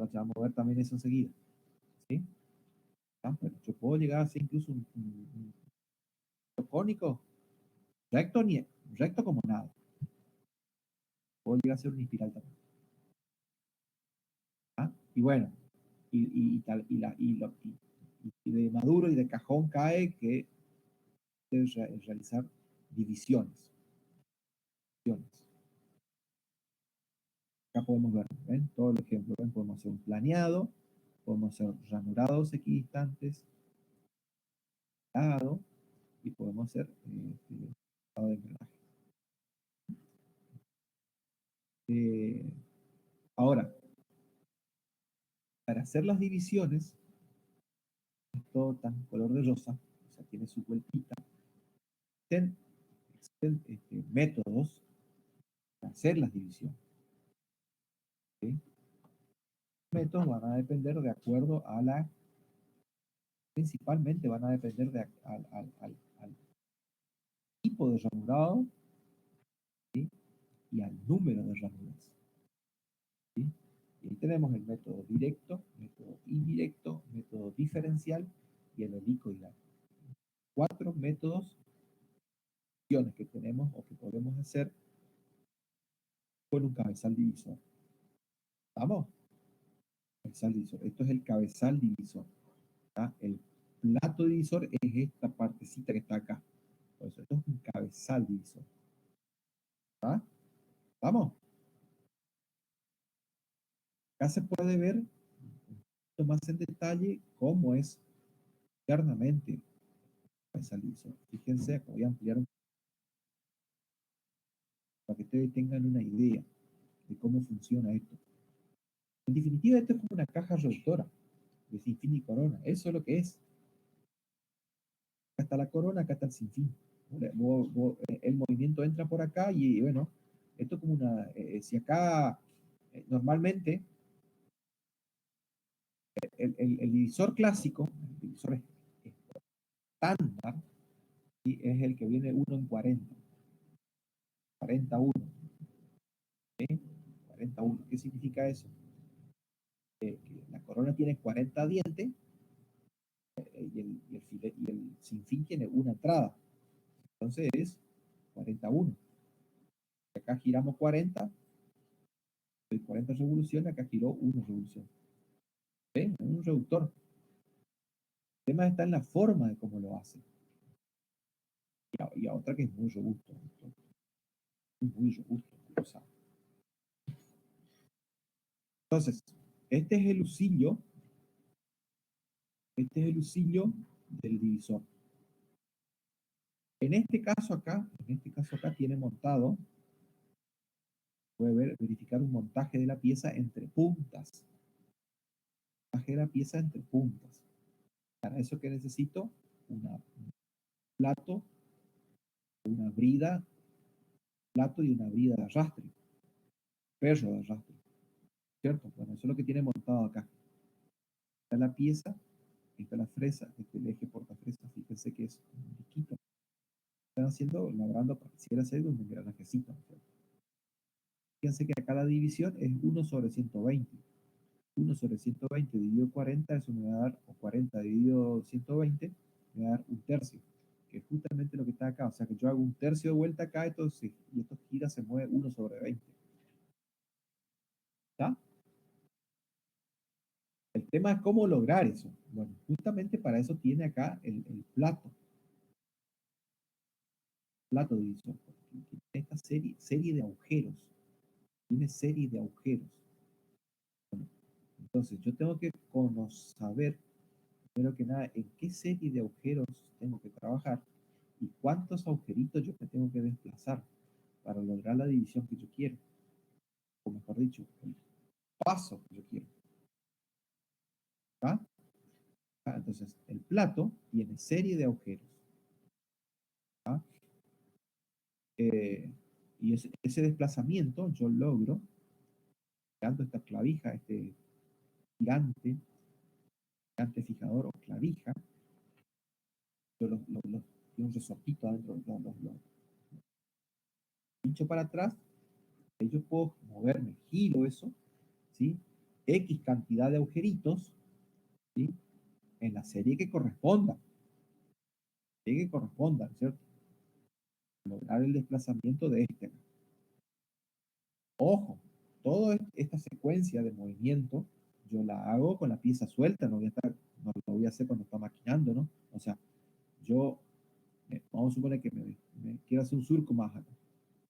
ahora ya vamos a ver también eso enseguida. ¿Sí? Bueno, yo puedo llegar a hacer incluso un cónico recto, recto como nada. Puedo llegar a ser una espiral también. ¿Ah? Y bueno, y de Maduro y de cajón cae que debe realizar divisiones. Acá podemos ver, ¿ven? Todo el ejemplo, ¿ven? Podemos hacer un planeado, podemos hacer ranurados equidistantes, y podemos hacer estado de engranaje. Ahora, para hacer las divisiones, es todo tan color de rosa, o sea, tiene su vueltita. Existen métodos para hacer las divisiones. ¿Sí? Métodos van a depender de acuerdo a principalmente van a depender al tipo de ranurado, ¿sí? Y al número de ranuras. ¿Sí? Y ahí tenemos el método directo, método indirecto, método diferencial y el helicoidal. 4 métodos que tenemos o que podemos hacer con un cabezal divisor. ¿Vamos? Cabezal divisor. Esto es el cabezal divisor. ¿Tá? El plato divisor es esta partecita que está acá. Entonces, esto es un cabezal divisor. ¿Tá? ¿Vamos? Acá se puede ver un poquito más en detalle cómo es internamente el cabezal divisor. Fíjense, voy a ampliar un para que ustedes tengan una idea de cómo funciona esto. En definitiva, esto es como una caja reductora de sinfín y corona. Eso es lo que es. Acá está la corona, acá está el sinfín. El movimiento entra por acá y bueno, esto es como una... si acá normalmente el divisor clásico, el divisor estándar, ¿sí? Es el que viene 1 en 40. 41. ¿Sí? 41. ¿Qué significa eso? Que la corona tiene 40 dientes y el sinfín tiene una entrada. Entonces es 41. Acá giramos 40 revoluciones, acá giró 1 revolución. ¿Ven? Es un reductor. El tema está en la forma de cómo lo hace. Y a otra que es muy robusto. Muy robusto. O sea. Entonces, este es el usillo. Este es el usillo del divisor. En este caso acá tiene montado, puede verificar un montaje de la pieza entre puntas. Montaje de la pieza entre puntas. Para eso que necesito un plato, una brida, plato y una brida de arrastre. Perro de arrastre. ¿Cierto? Bueno, eso es lo que tiene montado acá. Está la pieza, está la fresa, este el eje portafresa, fíjense que es un chiquito. Están haciendo, labrando, pareciera ser un engranajecito. Fíjense que acá la división es 1 sobre 120. 1 sobre 120 dividido 40, eso me va a dar, o 40 dividido 120, me va a dar un tercio, que es justamente lo que está acá. O sea que yo hago un tercio de vuelta acá, entonces, y esto gira, se mueve 1 sobre 20. ¿Está? El tema es cómo lograr eso. Bueno, justamente para eso tiene acá el plato. Plato divisor. Tiene esta serie de agujeros. Tiene serie de agujeros. Bueno, entonces yo tengo que saber, primero que nada, en qué serie de agujeros tengo que trabajar y cuántos agujeritos yo me tengo que desplazar para lograr la división que yo quiero. O mejor dicho, el paso que yo quiero. ¿Ah? Entonces, el plato tiene serie de agujeros. ¿Ah? Y ese desplazamiento yo logro dando esta clavija, este gigante fijador o clavija, yo tiene un resortito adentro, los pincho para atrás, y yo puedo moverme, giro eso, ¿sí? X cantidad de agujeritos, ¿sí? En la serie que corresponda, ¿cierto? Lograr el desplazamiento de este. Ojo, toda esta secuencia de movimiento yo la hago con la pieza suelta, no lo voy a hacer cuando está maquinando, ¿no? O sea, yo, vamos a suponer que me quiero hacer un surco más acá.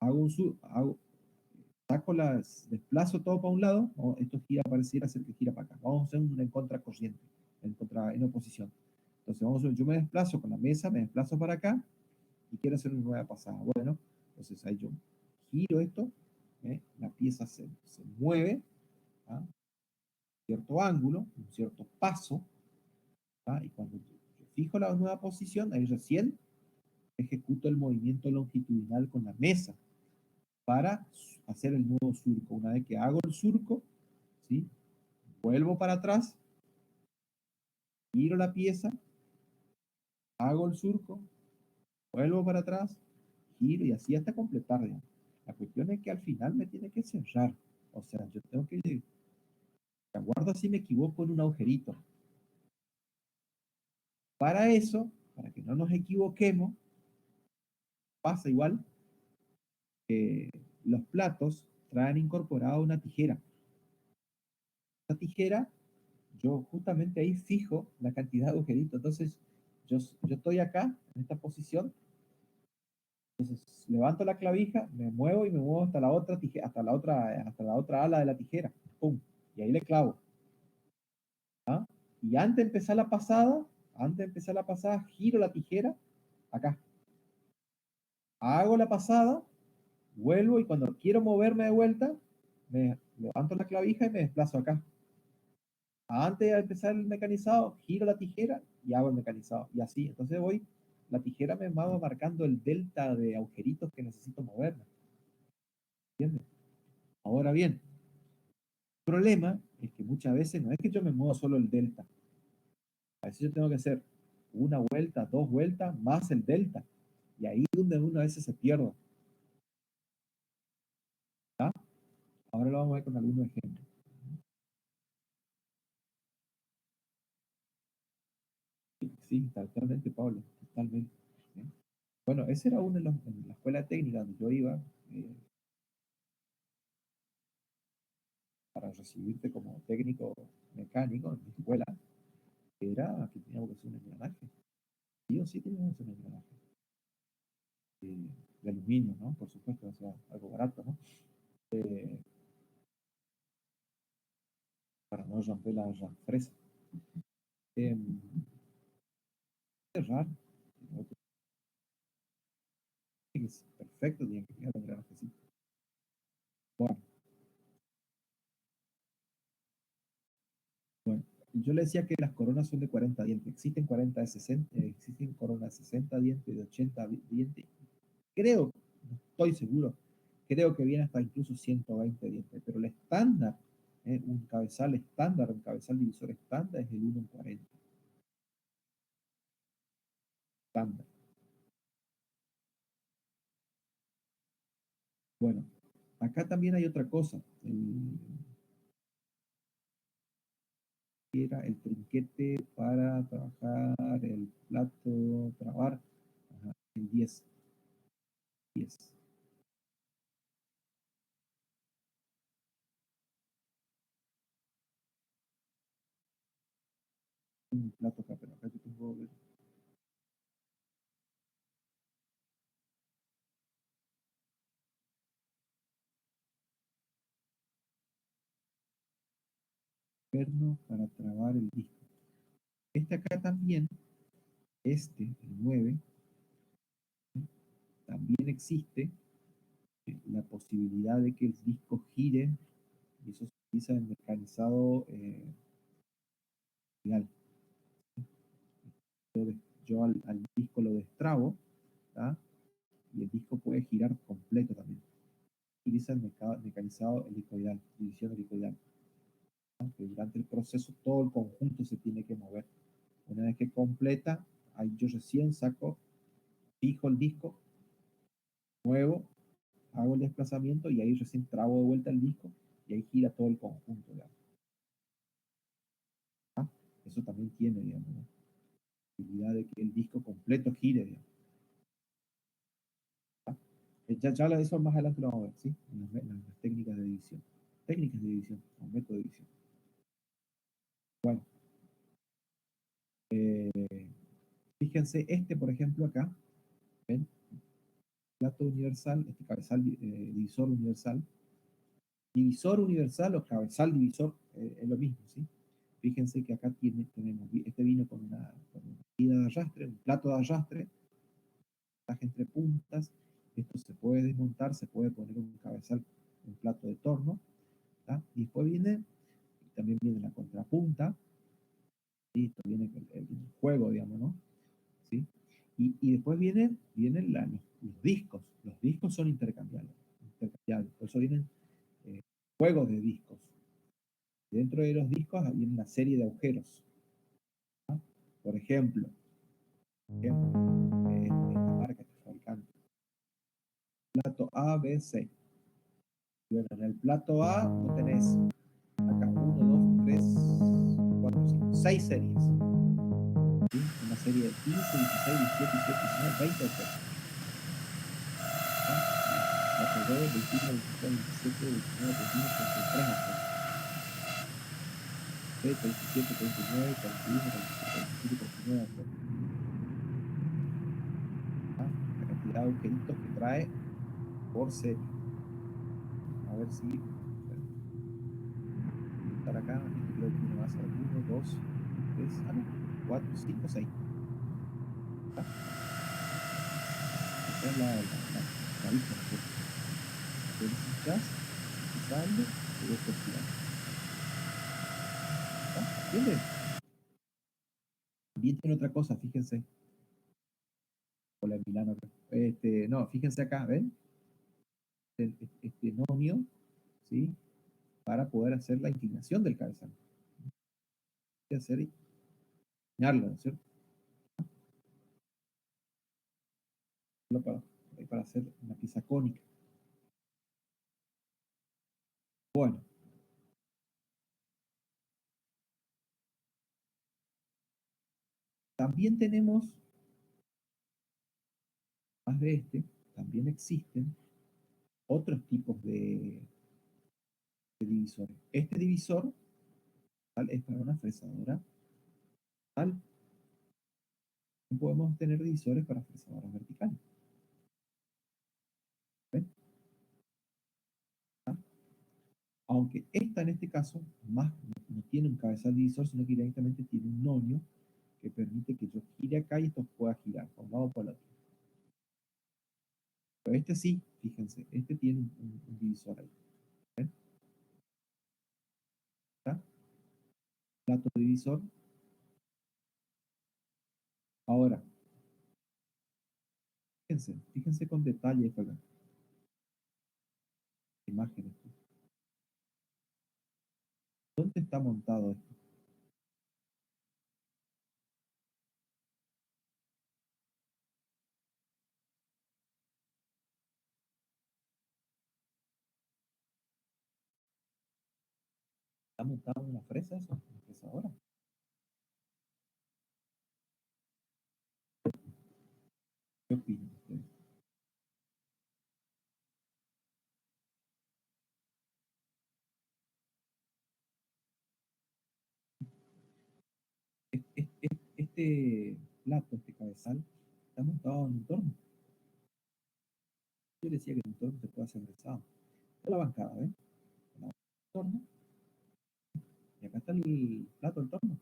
Hago un sur, desplazo todo para un lado, ¿no? Esto gira, pareciera ser que gira para acá. Vamos a hacer una en contracorriente, en oposición. Entonces, yo me desplazo con la mesa, me desplazo para acá y quiero hacer una nueva pasada. Bueno, entonces ahí yo giro esto, la pieza se mueve, ¿ah? Cierto ángulo, un cierto paso, ¿ah? Y cuando yo fijo la nueva posición, ahí recién ejecuto el movimiento longitudinal con la mesa para hacer el nuevo surco. Una vez que hago el surco, ¿sí? Vuelvo para atrás, giro la pieza, hago el surco, vuelvo para atrás, giro y así hasta completar, digamos. La cuestión es que al final me tiene que cerrar. O sea, yo tengo que, aguardo si me equivoco en un agujerito. Para eso, para que no nos equivoquemos, pasa igual que los platos traen incorporada una tijera. Esta tijera, yo justamente ahí fijo la cantidad de agujeritos. Entonces, yo estoy acá, en esta posición, entonces levanto la clavija, me muevo y me muevo hasta la otra tijera, hasta la otra ala de la tijera. ¡Pum! Y ahí le clavo. ¿Ah? Y antes de empezar la pasada, giro la tijera acá. Hago la pasada, vuelvo y cuando quiero moverme de vuelta, me levanto la clavija y me desplazo acá. Antes de empezar el mecanizado, giro la tijera y hago el mecanizado. Y así, entonces la tijera me va marcando el delta de agujeritos que necesito moverme. ¿Entiendes? Ahora bien, el problema es que muchas veces no es que yo me muevo solo el delta. A veces yo tengo que hacer una vuelta, dos vueltas, más el delta. Y ahí es donde uno a veces se pierde. ¿Tá? Ahora lo vamos a ver con algunos ejemplos. Sí, sí, totalmente, Pablo, totalmente. ¿Sí? Bueno, ese era uno en la escuela técnica donde yo iba, para recibirte como técnico mecánico en mi escuela, era que teníamos que hacer un engranaje. Sí o sí teníamos que hacer un engranaje. De aluminio, ¿no? Por supuesto, o sea, algo barato, ¿no? Eh, para no romper la fresa. Eh, es raro. Es perfecto, tiene que quedar un engranaje así. Bueno, bueno, yo le decía que las coronas son de 40 dientes. Existen 40 de 60, existen coronas de 60 dientes, de 80 dientes. Creo, no estoy seguro, creo que viene hasta incluso 120 dientes, pero el estándar, un cabezal divisor estándar es el 1 en 40. Estándar. Bueno, acá también hay otra cosa. Era el trinquete para trabajar el plato, trabar, ajá, el 10. 10. Un plato acá, pero acá yo tengo el perno para trabar el disco. Este acá también, el 9, también existe la posibilidad de que el disco gire, y eso se utiliza en mecanizado real. Yo al disco lo destrabo, ¿tá? Y el disco puede girar completo también. Utiliza el mecanizado helicoidal, división helicoidal, ¿tá? Que durante el proceso todo el conjunto se tiene que mover. Una vez que completa, ahí yo recién fijo el disco, muevo, hago el desplazamiento y ahí recién trabo de vuelta el disco y ahí gira todo el conjunto. ¿Ya? Eso también tiene, digamos, la posibilidad de que el disco completo gire, digamos. Ya eso más adelante lo vamos a ver, ¿sí? En las técnicas de división. Técnicas de división, o método de división. Bueno, fíjense, por ejemplo, acá, ¿ven? Plato universal, cabezal divisor universal. Divisor universal o cabezal divisor es lo mismo, ¿sí? Fíjense que acá tenemos, vino con una medida de arrastre, un plato de arrastre, entre puntas. Esto se puede desmontar, se puede poner un cabezal, un plato de torno. ¿tá? Y después también viene la contrapunta, ¿sí? Esto viene el juego, digamos, ¿no? ¿Sí? Y después vienen los discos. Los discos son intercambiables. Por eso vienen juegos de discos. Dentro de los discos viene una serie de agujeros. ¿tá? Por ejemplo, esta marca, este fabricante. Plato A, B, C. Bueno, en el plato A vos tenés acá 1, 2, 3, 4, 5, 6 series. ¿sí? Una serie de 15, 16, 17, 18, 19, 20 objetos. Plato B, 21, 22, 27, 29, 31, 33 objetos. B, 37, 39, 41, 47, 49 objetos. La cantidad de agujeritos que trae por serie. A ver si estar acá, creo que uno va a ser 1, 2, 3, 4, 5, 6. Esta es la vista, solicitas, usando, luego postulando. ¿Entienden? También tiene otra cosa, fíjense. Hola, Milano. No, fíjense acá, ¿ven? Este nomio, ¿sí? Para poder hacer la inclinación del cabezal. Hay que hacer inclinarlo, ¿no es cierto? Para hacer una pieza cónica. Bueno, también tenemos, más de también existen otros tipos de divisores. Este divisor es para una fresadora. Tal. Podemos tener divisores para fresadoras verticales. ¿ven? Aunque esta en este caso más no tiene un cabezal divisor, sino que directamente tiene un nonio que permite que yo gire acá y esto pueda girar por un lado o por el otro. Pero este sí, fíjense, este tiene un divisor ahí. ¿ven? ¿Está? Plato divisor. Ahora, fíjense con detalle esto acá. Imágenes. ¿Dónde está montado esto? ¿Está montado en una fresa eso? ¿Una fresadora? ¿Qué opinan ustedes? Este plato, este cabezal, está montado en un torno. Yo decía que en un torno se puede hacer fresado. Esta es la bancada, ¿ven? El torno, y acá está el plato del torno.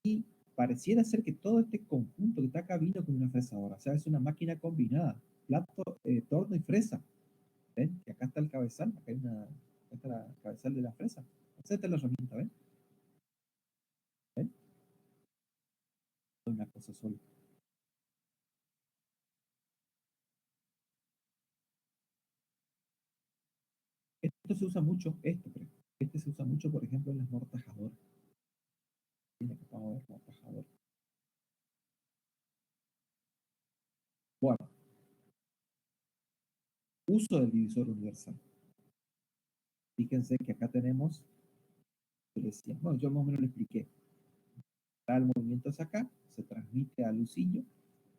Y pareciera ser que todo este conjunto que está acá vino con una fresadora. O sea, es una máquina combinada. Plato, torno y fresa. ¿Ven? Y acá está el cabezal. Acá está la cabezal de la fresa. Esta es la herramienta, ¿ven? ¿Ven? Es una cosa sola. Esto se usa mucho, este se usa mucho, por ejemplo, en las mortajadoras. Tiene que vamos a ver mortajador. Bueno, uso del divisor universal. Fíjense que acá tenemos Yo decía, bueno, yo más o menos le expliqué. El movimiento es acá, se transmite a Lucillo,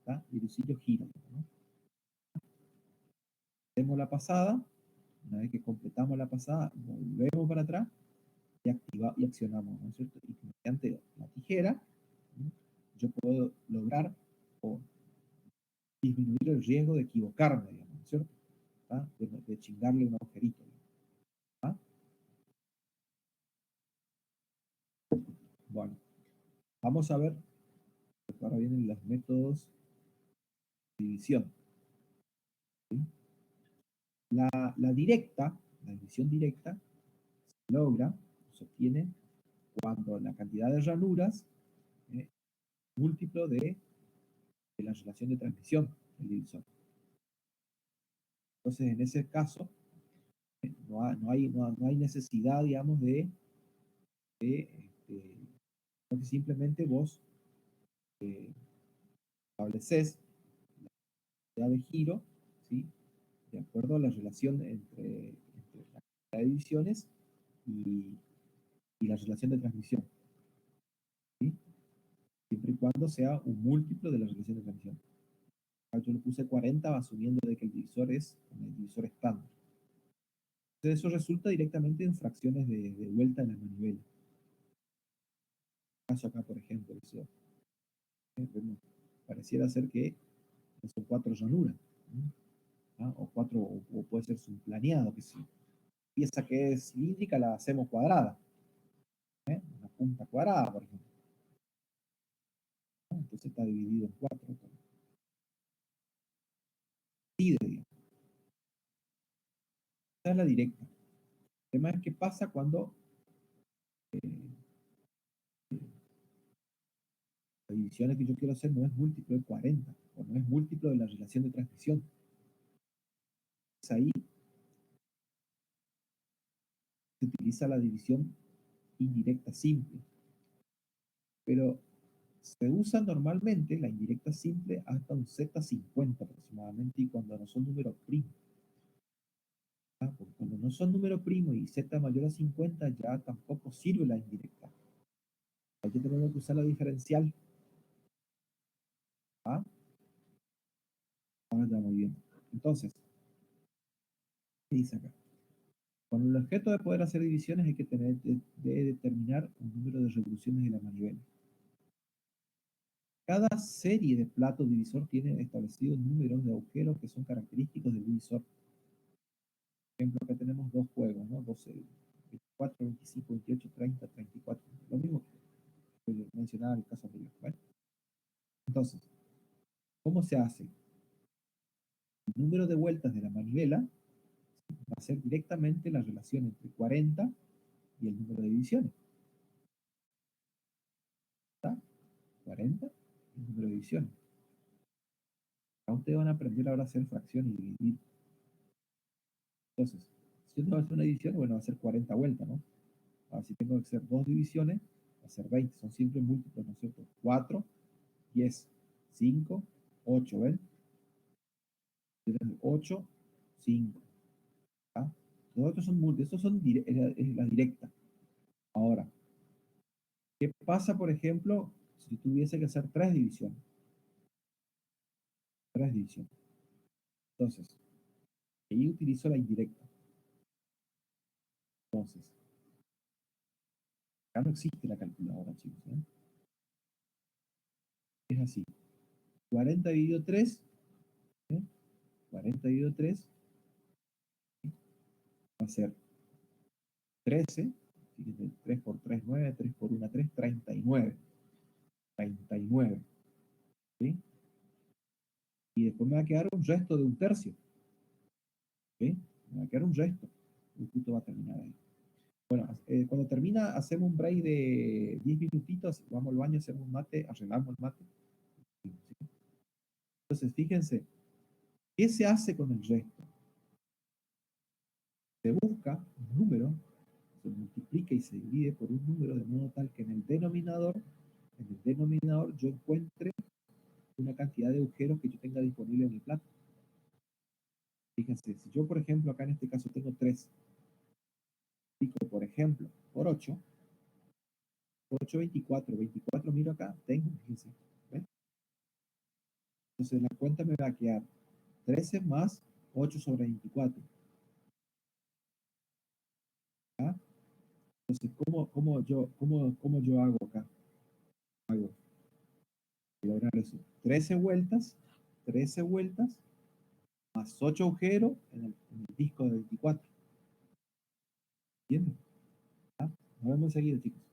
¿tá? Y Lucillo gira, ¿no? Hacemos la pasada, una vez que completamos la pasada, volvemos para atrás y accionamos, ¿no es cierto? Y mediante la tijera, ¿no? Yo puedo lograr o disminuir el riesgo de equivocarme, digamos, ¿no es cierto? ¿Tá? De chingarle un agujerito. ¿Tá? Bueno, vamos a ver, ahora vienen los métodos de división. ¿Sí? La directa, la división directa, se logra, se obtiene cuando la cantidad de ranuras es múltiplo de la relación de transmisión del divisor. Entonces, en ese caso, no hay necesidad, digamos, porque simplemente vos estableces la de giro, ¿sí? De acuerdo a la relación entre la cantidad de divisiones y, y la relación de transmisión, ¿sí? Siempre y cuando sea un múltiplo de la relación de transmisión. Yo le puse 40 asumiendo de que el divisor es un divisor estándar. Entonces eso resulta directamente en fracciones de vuelta en la manivela. Caso acá, por ejemplo, eso, pareciera ser que son 4 ranuras, ¿no? O 4, o puede ser subplaneado, que si pieza que es cilíndrica la hacemos cuadrada, una punta cuadrada, por ejemplo, ¿no? Entonces está dividido en 4. Esa es la directa. El tema es qué pasa cuando la división que yo quiero hacer no es múltiplo de 40, o no es múltiplo de la relación de transmisión. Entonces ahí se utiliza la división indirecta simple, pero se usa normalmente la indirecta simple hasta un Z50 aproximadamente, y cuando no son números primos. Porque cuando no son números primos y Z mayor a 50 ya tampoco sirve la indirecta. Hay que tener que usar la diferencial. ¿Ah? Ahora ya muy bien. Entonces, ¿qué dice acá? Con el objeto de poder hacer divisiones hay que de determinar un número de revoluciones de la manivela. Cada serie de platos divisor tiene establecidos números de agujeros que son característicos del divisor. Por ejemplo, acá tenemos dos juegos, ¿no? 12, 24, 25, 28, 30, 34. Lo mismo que mencionaba en el caso anterior. ¿Vale? Entonces, ¿cómo se hace? El número de vueltas de la manivela va a ser directamente la relación entre 40 y el número de divisiones. ¿Está? 40 y el número de divisiones. Ahora ustedes van a aprender ahora a hacer fracciones y dividir. Entonces, si yo tengo que hacer una división, bueno, va a ser 40 vueltas, ¿no? Ahora, si tengo que hacer dos divisiones, va a ser 20. Son siempre múltiplos, ¿no es cierto? 4, 10, 5, 8, ¿ven? 8, 5. ¿Ah? Los otros son múltiplos, estos son es la directa. Ahora, ¿qué pasa, por ejemplo, si tuviese que hacer tres divisiones? Tres divisiones. Entonces, ahí utilizo la indirecta. Entonces, acá no existe la calculadora, chicos. Es así. 40 dividido 3, ¿eh? 40 dividido 3 va a ser 13. Fíjense, 3 por 3, 9, 3 por 1, 3, 39. 39. ¿Sí? Y después me va a quedar un resto de un tercio. ¿Sí? Me va a quedar un resto. El punto va a terminar ahí. Bueno, cuando termina, hacemos un break de 10 minutitos, vamos al baño, hacemos un mate, arreglamos el mate. ¿Sí? Entonces, fíjense, ¿qué se hace con el resto? Se busca un número, se multiplica y se divide por un número de modo tal que en el denominador yo encuentre una cantidad de agujeros que yo tenga disponible en el plato. Fíjense, si yo, por ejemplo, acá en este caso tengo 3, multiplico, por ejemplo, por 8, 8, 24. 24, miro acá, tengo, fíjense. ¿Ven? Entonces la cuenta me va a quedar 13 más 8 sobre 24. ¿Ah? Entonces, cómo yo hago acá? Hago lograr eso. 13 vueltas más 8 agujeros en el disco de 24. ¿Entienden? ¿Ah? Nos vemos enseguida, chicos.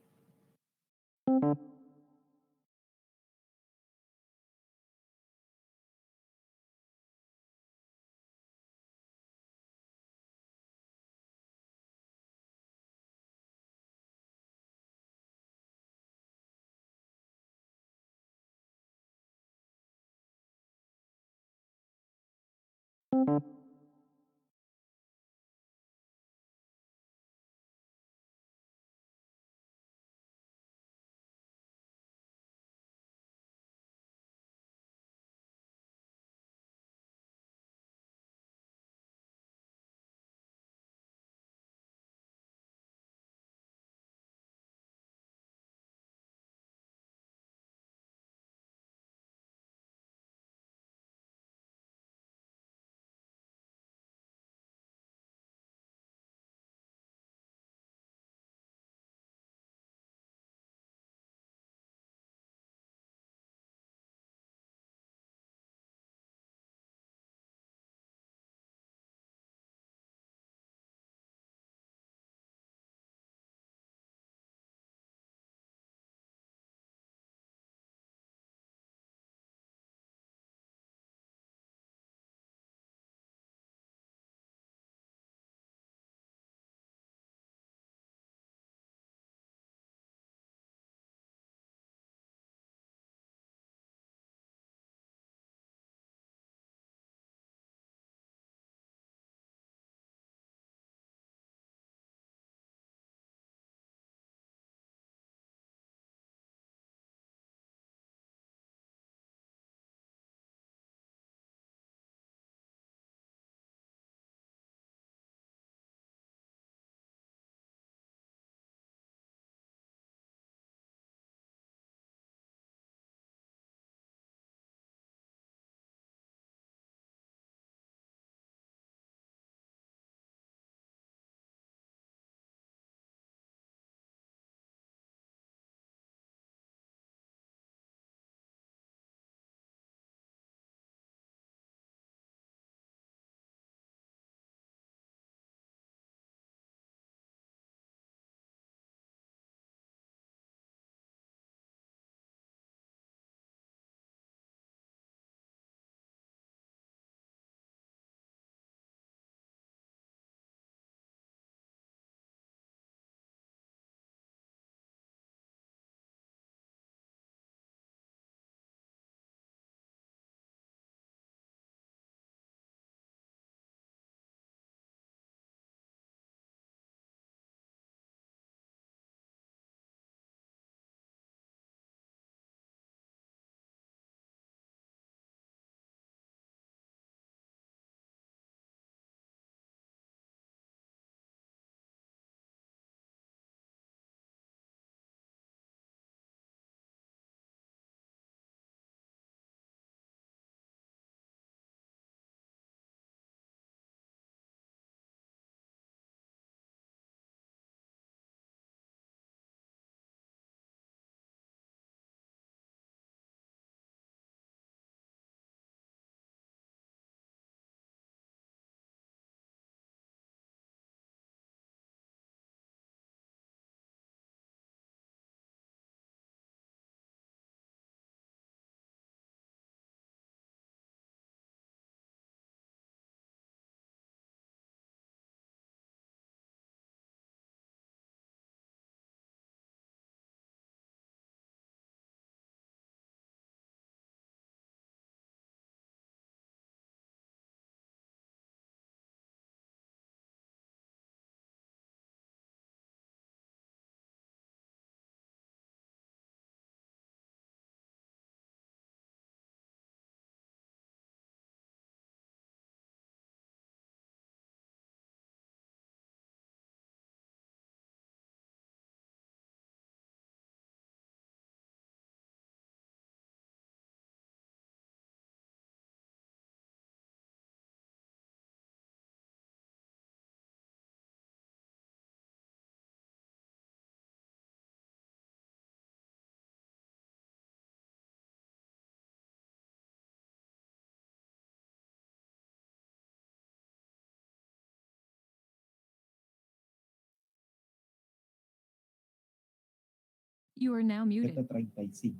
You are now muted. Z35.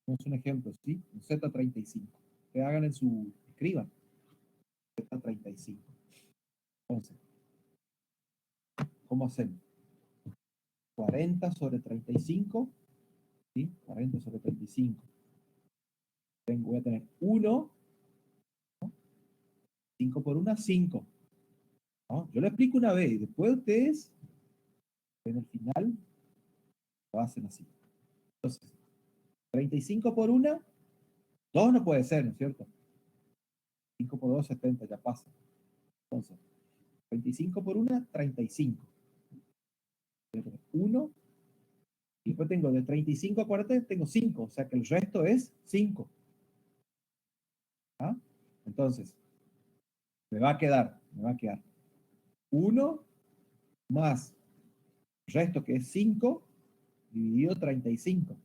Es un ejemplo, ¿sí? Un Z35. Que hagan en su, escriban. Z35. Entonces, ¿cómo hacemos? 40 sobre 35, ¿sí? 40 sobre 35. Voy a tener 1, ¿no? 5 por 1, 5. ¿No? Yo le explico una vez y después ustedes, en el final, lo hacen así. Entonces, 35 por 1, 2 no puede ser, ¿no es cierto? 5 por 2, 70, ya pasa. Entonces, 25 por 1, 35. 1, y después tengo de 35 a 40, tengo 5, o sea que el resto es 5. ¿Ah? Entonces, me va a quedar 1 más el resto que es 5 dividido 35.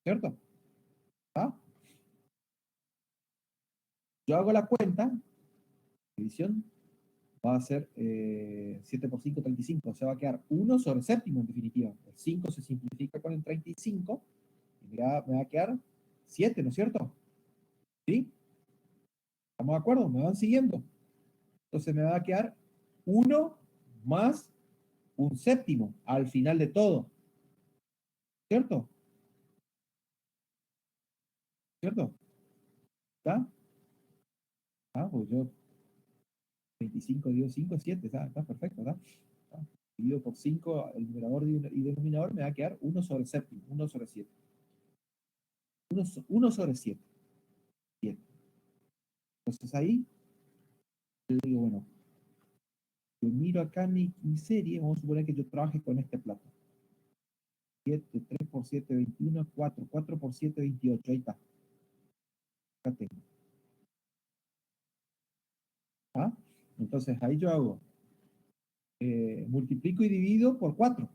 ¿Cierto? ¿Ah? Yo hago la cuenta, división, va a ser 7 por 5, 35. O sea, va a quedar 1 sobre séptimo en definitiva. El 5 se simplifica con el 35 y me va a quedar 7, ¿no es cierto? ¿Sí? ¿Estamos de acuerdo? ¿Me van siguiendo? Entonces me va a quedar 1 más un séptimo al final de todo. ¿Cierto? ¿Cierto? ¿Está? Ah, pues yo 25 dividido 5 es 7, está perfecto, ¿verdad? Dividido por 5, el numerador y denominador me va a quedar 1 sobre séptimo, 1 sobre 7. 1 sobre 7. 7. Entonces ahí, yo digo, bueno, yo miro acá mi serie, vamos a suponer que yo trabaje con este plato. 7, 3 por 7, 21, 4, 4 por 7, 28, ahí está. Acá tengo. ¿Ah? Entonces ahí yo hago, multiplico y divido por 4.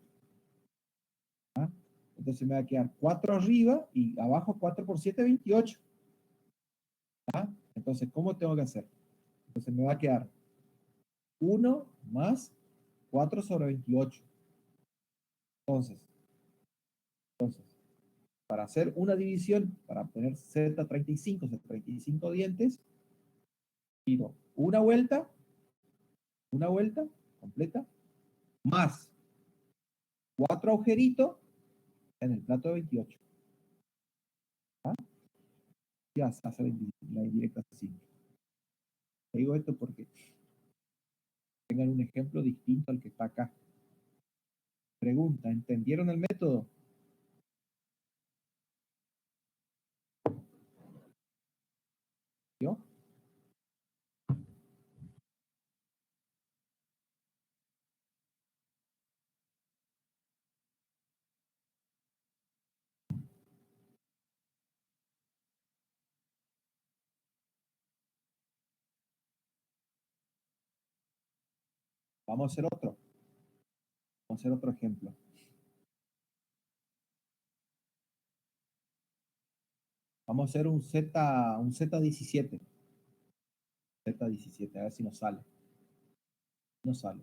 ¿Ah? Entonces me va a quedar 4 arriba y abajo 4 por 7, 28. ¿Ah? Entonces, ¿cómo tengo que hacer? Entonces me va a quedar 1 más 4 sobre 28. Entonces, para hacer una división, para obtener Z35, Z35 dientes, digo una vuelta completa, más 4 agujeritos en el plato de 28. ¿Ah? Ya se hace la indirecta simple. Digo esto porque tengan un ejemplo distinto al que está acá. Pregunta, ¿entendieron el método? ¿Yo? Vamos a hacer otro. Vamos a hacer otro ejemplo. Vamos a hacer un Z17. Z17, a ver si nos sale. No sale.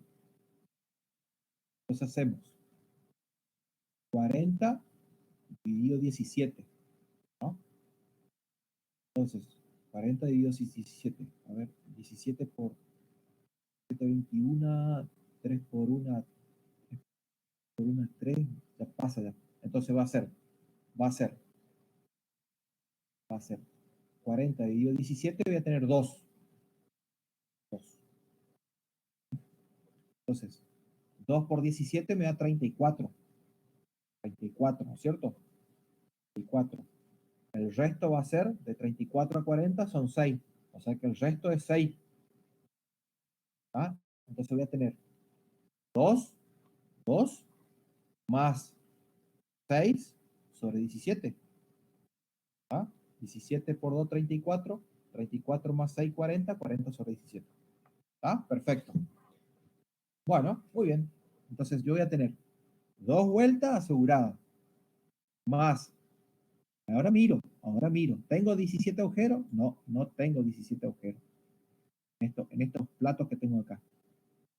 Entonces hacemos 40 dividido 17, ¿no? Entonces, 40 dividido 17. A ver, 17 por 7, 21, 3 por 1, 3 por 1 es 3, ya pasa ya. Entonces va a ser 40 dividido 17, voy a tener 2. 2. Entonces, 2 por 17 me da 34. 34, ¿no es cierto? 34. El resto va a ser de 34 a 40 son 6. O sea que el resto es 6. ¿Ah? Entonces voy a tener 2 más 6 sobre 17. ¿Ah? 17 por 2, 34. 34 más 6, 40. 40 sobre 17. ¿Ah? Perfecto. Bueno, muy bien. Entonces yo voy a tener 2 vueltas aseguradas. Más. Ahora miro. ¿Tengo 17 agujeros? No, no tengo 17 agujeros. En estos platos que tengo acá.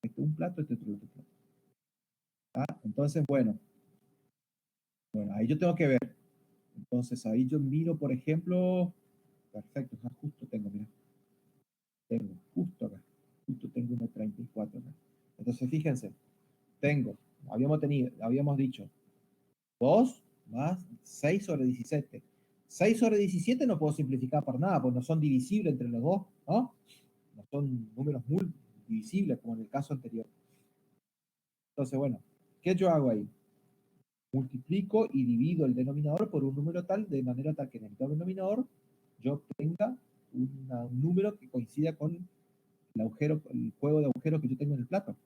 Este es un plato, este es otro plato. ¿Ah? Entonces, bueno, Bueno, ahí yo tengo que ver. Entonces, ahí yo miro, por ejemplo, perfecto, justo tengo, mira, tengo, justo acá, justo tengo 1,34 acá. Entonces, fíjense, tengo, habíamos dicho, 2 más 6 sobre 17. 6 sobre 17 no puedo simplificar por nada, pues no son divisibles entre los dos, ¿no? No son números muy divisibles como en el caso anterior. Entonces, bueno, ¿qué yo hago ahí? Multiplico y divido el denominador por un número tal, de manera tal que en el denominador yo obtenga un número que coincida con el juego de agujeros que yo tengo en el plato.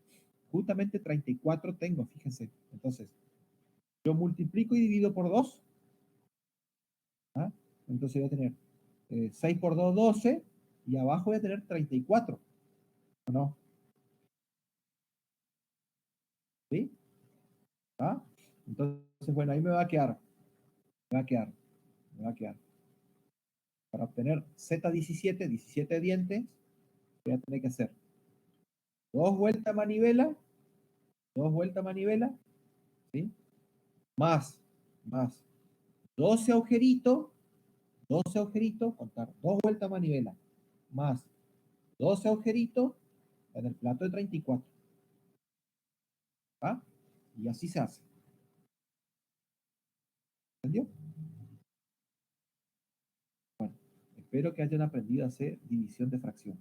Justamente 34 tengo, fíjense. Entonces, yo multiplico y divido por 2. ¿Ah? Entonces voy a tener 6 por 2, 12, y abajo voy a tener 34. ¿O no? ¿Sí? ¿Ah? Entonces, bueno, ahí me va a quedar, me va a quedar. Para obtener Z17, 17 dientes, voy a tener que hacer dos vueltas manivela, dos vueltas manivela, ¿sí? Más, más 12 agujeritos, 12 agujeritos, contar dos vueltas manivela, más 12 agujeritos en el plato de 34. ¿Ah? Y así se hace. ¿Entendió? Bueno, espero que hayan aprendido a hacer división de fracción.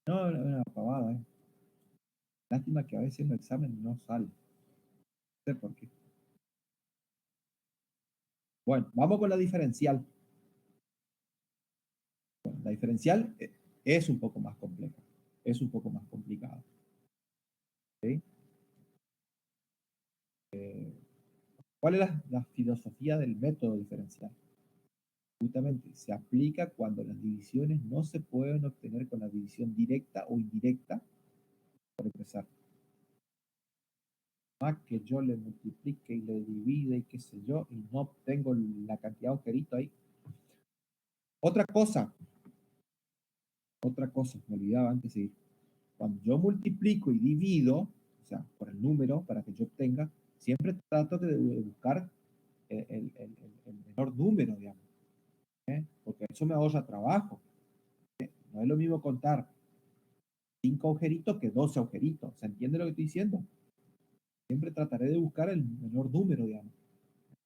No, es una pavada, ¿eh? Lástima que a veces en el examen no sale. No sé por qué. Bueno, vamos con la diferencial. Bueno, la diferencial es un poco más compleja, es un poco más complicada. ¿Sí? ¿Cuál es la filosofía del método diferencial? Justamente se aplica cuando las divisiones no se pueden obtener con la división directa o indirecta, por empezar. Más que yo le multiplique y le divide y qué sé yo, y no obtengo la cantidad de agujeritos ahí. Otra cosa, me olvidaba antes de ir. Cuando yo multiplico y divido, o sea, por el número para que yo obtenga, siempre trato de buscar el menor número, digamos, ¿eh? Porque eso me ahorra trabajo. No es lo mismo contar 5 agujeritos que 12 agujeritos. ¿Se entiende lo que estoy diciendo? Siempre trataré de buscar el menor número, digamos,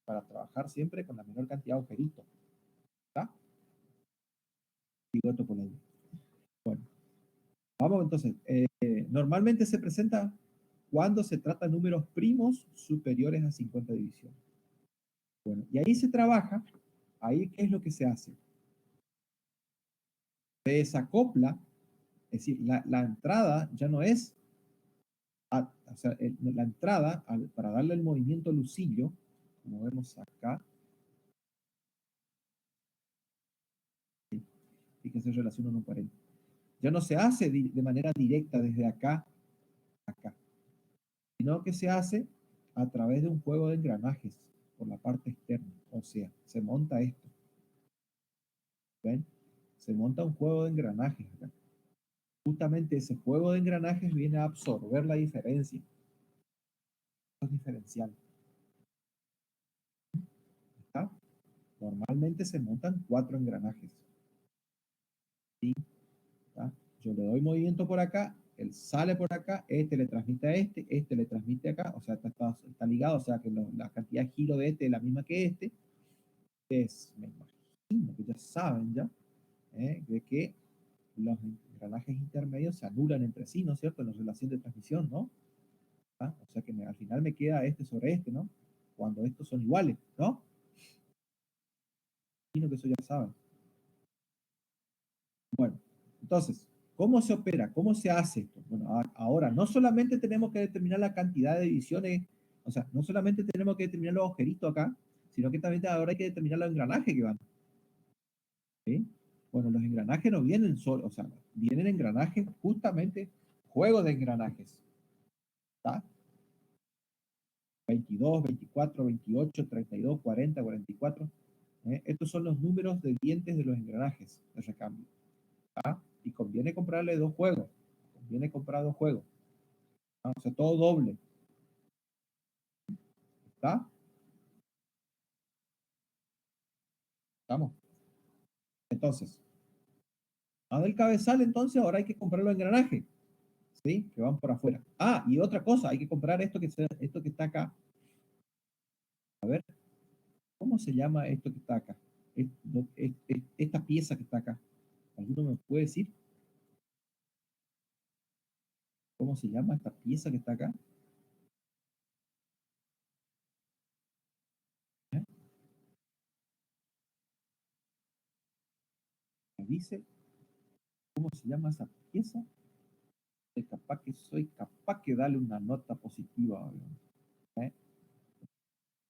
para trabajar siempre con la menor cantidad de agujeritos. ¿Está? Digo esto por ahí. Bueno, vamos entonces. Normalmente se presenta cuando se trata de números primos superiores a 50 divisiones. Bueno, y ahí se trabaja, ahí ¿qué es lo que se hace? Se desacopla, es decir, la entrada ya no es, o sea, la entrada para darle el movimiento lucillo, como vemos acá, fíjense relación 1,40. Ya no se hace de manera directa desde acá a acá, sino que se hace a través de un juego de engranajes por la parte externa. O sea, se monta esto. ¿Ven? Se monta un juego de engranajes acá. Justamente ese juego de engranajes viene a absorber la diferencia. Es diferencial. ¿Está? Normalmente se montan 4 engranajes. ¿Sí? ¿Está? Yo le doy movimiento por acá, él sale por acá, este le transmite a este le transmite acá, o sea, está ligado, o sea, que la cantidad de giro de este es la misma que este. Me imagino que ya saben ya, de que los engranajes intermedios se anulan entre sí, ¿no es cierto? En la relación de transmisión, ¿no? ¿Ah? O sea que al final me queda este sobre este, ¿no? Cuando estos son iguales, ¿no? Imagino que eso ya saben. Bueno, entonces, ¿cómo se opera? ¿Cómo se hace esto? Bueno, ahora no solamente tenemos que determinar la cantidad de divisiones, o sea, no solamente tenemos que determinar los agujeritos acá, sino que también ahora hay que determinar los engranajes que van. ¿Sí? Bueno, los engranajes no vienen solos, o sea, vienen engranajes justamente, juegos de engranajes. ¿Está? 22, 24, 28, 32, 40, 44. Estos son los números de dientes de los engranajes de recambio. ¿Está? Y conviene comprarle dos juegos. Conviene comprar dos juegos. ¿Ah? O sea, todo doble. ¿Está? ¿Estamos? Entonces, a del cabezal, entonces ahora hay que comprar los engranajes, ¿sí? Que van por afuera. Ah, y otra cosa, hay que comprar esto que está acá. A ver, ¿cómo se llama esto que está acá? Esta pieza que está acá. ¿Alguno me puede decir cómo se llama esta pieza que está acá? ¿Eh? ¿Me dice cómo se llama esa pieza? Soy capaz que darle una nota positiva. ¿Eh?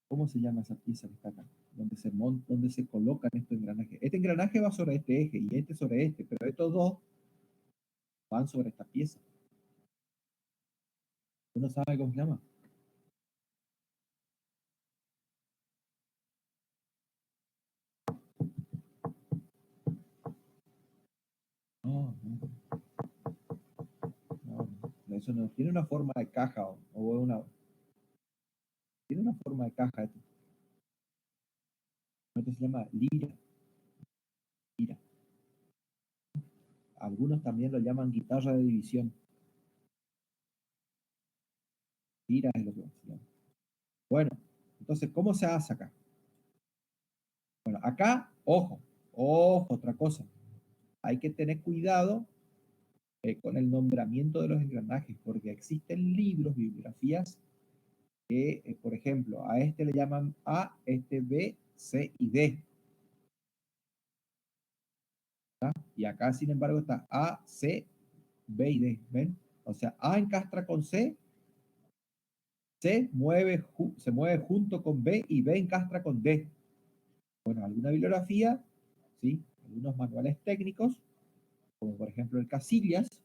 ¿Cómo se llama esa pieza que está acá? Donde se colocan estos engranajes. Este engranaje va sobre este eje y este sobre este, pero estos dos van sobre esta pieza. ¿Uno sabe cómo se llama? No, no, no, no, eso no. Tiene una forma de caja tiene una forma de caja. Esto se llama lira. Lira. Algunos también lo llaman guitarra de división. Lira es lo que se llama. Bueno, entonces, ¿cómo se hace acá? Bueno, acá, ojo, otra cosa. Hay que tener cuidado con el nombramiento de los engranajes, porque existen libros, bibliografías, que, por ejemplo, a este le llaman A, este B, C y D. ¿Tá? Y acá, sin embargo, está A, C, B y D. ¿Ven? O sea, A encastra con C, se mueve junto con B y B encastra con D. Bueno, alguna bibliografía, ¿sí? Algunos manuales técnicos, como por ejemplo el Casillas,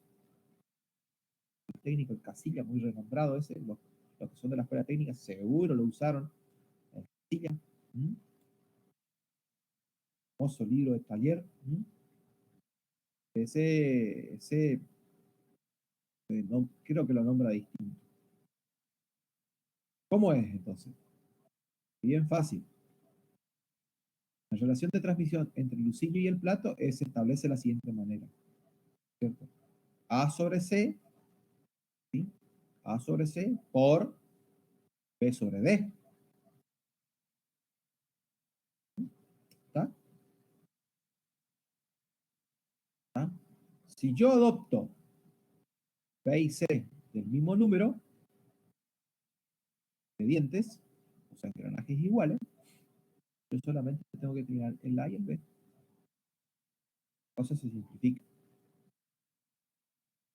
el técnico el Casillas, muy renombrado ese, los que son de la escuela técnica seguro lo usaron. El Casillas, famoso libro de taller. Ese no, creo que lo nombra distinto. ¿Cómo es entonces? Bien fácil. La relación de transmisión entre el lucillo y el plato se establece de la siguiente manera, ¿cierto? A sobre C, ¿sí? A sobre C por B sobre D. ¿Está? ¿Está? Si yo adopto B y C del mismo número de dientes, o sea, engranajes iguales, yo solamente tengo que tener el A y el B. Entonces se simplifica.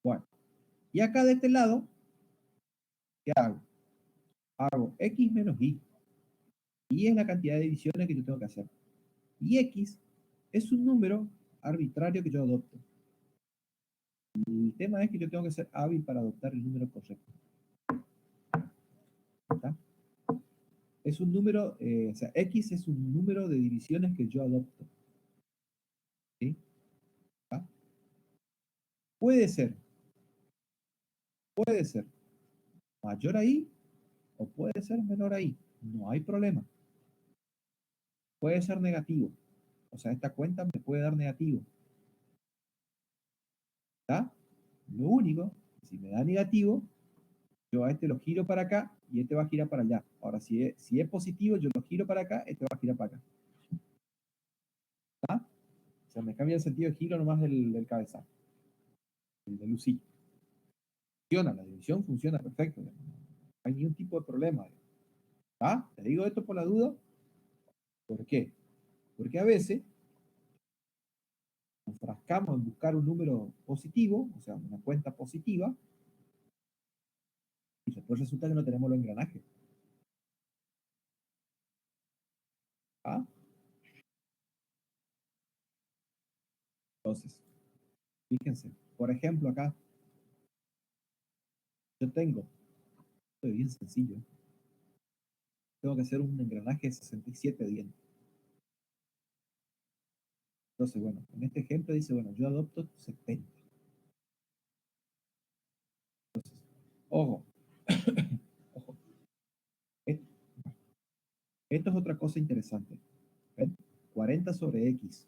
Bueno, y acá de este lado, ¿qué hago? Hago X menos Y. Y es la cantidad de divisiones que yo tengo que hacer. Y X es un número arbitrario que yo adopto. El tema es que yo tengo que ser hábil para adoptar el número correcto. ¿Está? Es un número, o sea, X es un número de divisiones que yo adopto. ¿Sí? ¿Está? Puede ser, puede ser mayor ahí o puede ser menor ahí. No hay problema. Puede ser negativo. O sea, esta cuenta me puede dar negativo. ¿Está? Lo único, si me da negativo, yo a este lo giro para acá y este va a girar para allá. Ahora, si es positivo, yo lo giro para acá, este va a girar para acá. ¿Está? O sea, me cambia el sentido de giro nomás del cabezal, del lucillo. Funciona, la división funciona perfecto. No hay ningún tipo de problema. ¿Está? Te digo esto por la duda. ¿Por qué? Porque a veces nos frascamos en buscar un número positivo, o sea, una cuenta positiva, y después resulta que no tenemos los engranajes. ¿Ah? Entonces, fíjense, por ejemplo, acá yo tengo, esto es bien sencillo, tengo que hacer un engranaje de 67 dientes. Entonces, bueno, en este ejemplo dice, bueno, yo adopto 70. Entonces, ojo, ojo, Esto es otra cosa interesante. ¿Ven? 40 sobre X.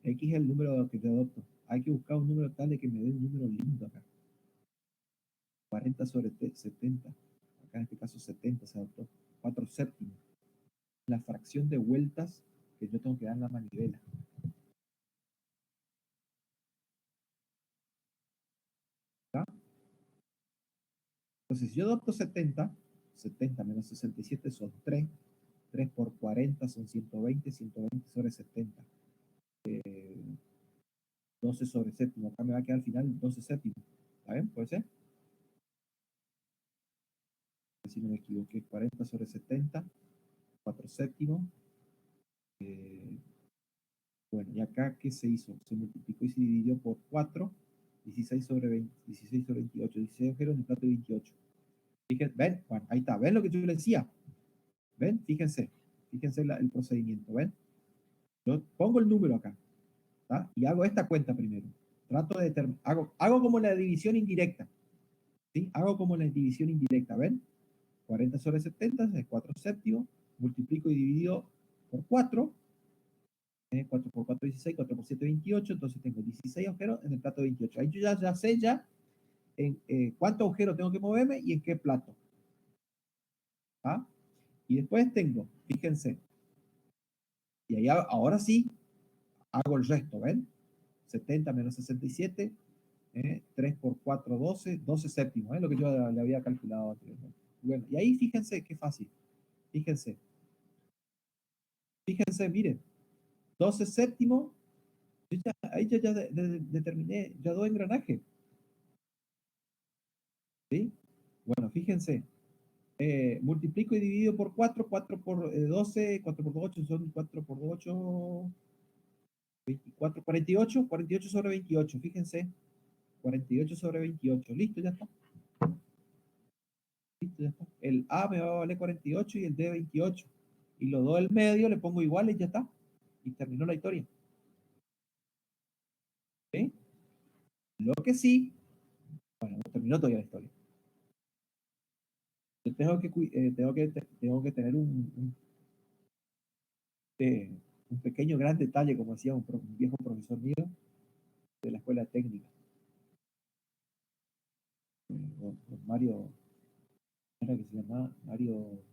X es el número que yo adopto. Hay que buscar un número tal de que me dé un número lindo acá. 40 sobre 70. Acá en este caso 70 se adoptó. 4 séptimos. La fracción de vueltas que yo tengo que dar en la manivela. ¿Está? Entonces, si yo adopto 70, 70 menos 67 son 3. 3 por 40 son 120. 120 sobre 70. 12 sobre séptimo. Acá me va a quedar al final 12 séptimos. ¿Está bien? ¿Puede ser? Si no me equivoqué, 40 sobre 70. 4 séptimos. Eh, bueno, y acá, ¿qué se hizo? Se multiplicó y se dividió por 4. 16 sobre 20, 16 sobre 28. 16 agujeros en el plato de 28. Fíjense, ven, bueno, ahí está. ¿Ven lo que yo le decía? ¿Ven? Fíjense. Fíjense el procedimiento. ¿Ven? Yo pongo el número acá. ¿Tá? Y hago esta cuenta primero. Trato de determinar. Hago como la división indirecta. ¿Sí? Hago como la división indirecta. ¿Ven? 40 sobre 70 es 4 séptimos. Multiplico y divido por 4. 4 por 4, 16, 4 por 7, 28. Entonces tengo 16 agujeros en el plato 28. Ahí yo ya sé ya en cuántos agujeros tengo que moverme y en qué plato. ¿Ah? Y después tengo, fíjense, y ahí ahora sí hago el resto, ¿ven? 70 menos 67, 3 por 4, 12, 12 séptimos, lo que yo le había calculado anteriormente. Bueno, y ahí fíjense qué fácil. Fíjense, fíjense, miren, 12 séptimos, ahí yo ya determiné, ya dos engranajes, ¿sí? Bueno, fíjense, multiplico y divido por 4, 4 por 12, 4 por 8 son 4 por 8, 24, 48, 48 sobre 28, fíjense, 48 sobre 28, listo, ya está. Listo, ya está. El A me va a valer 48 y el D 28. Y los dos del medio le pongo iguales y ya está. Y terminó la historia. ¿Sí? Lo que sí, bueno, no terminó todavía la historia. Yo tengo que tener un pequeño gran detalle, como decía un viejo profesor mío de la escuela técnica, don Mario, era que se llamaba Mario,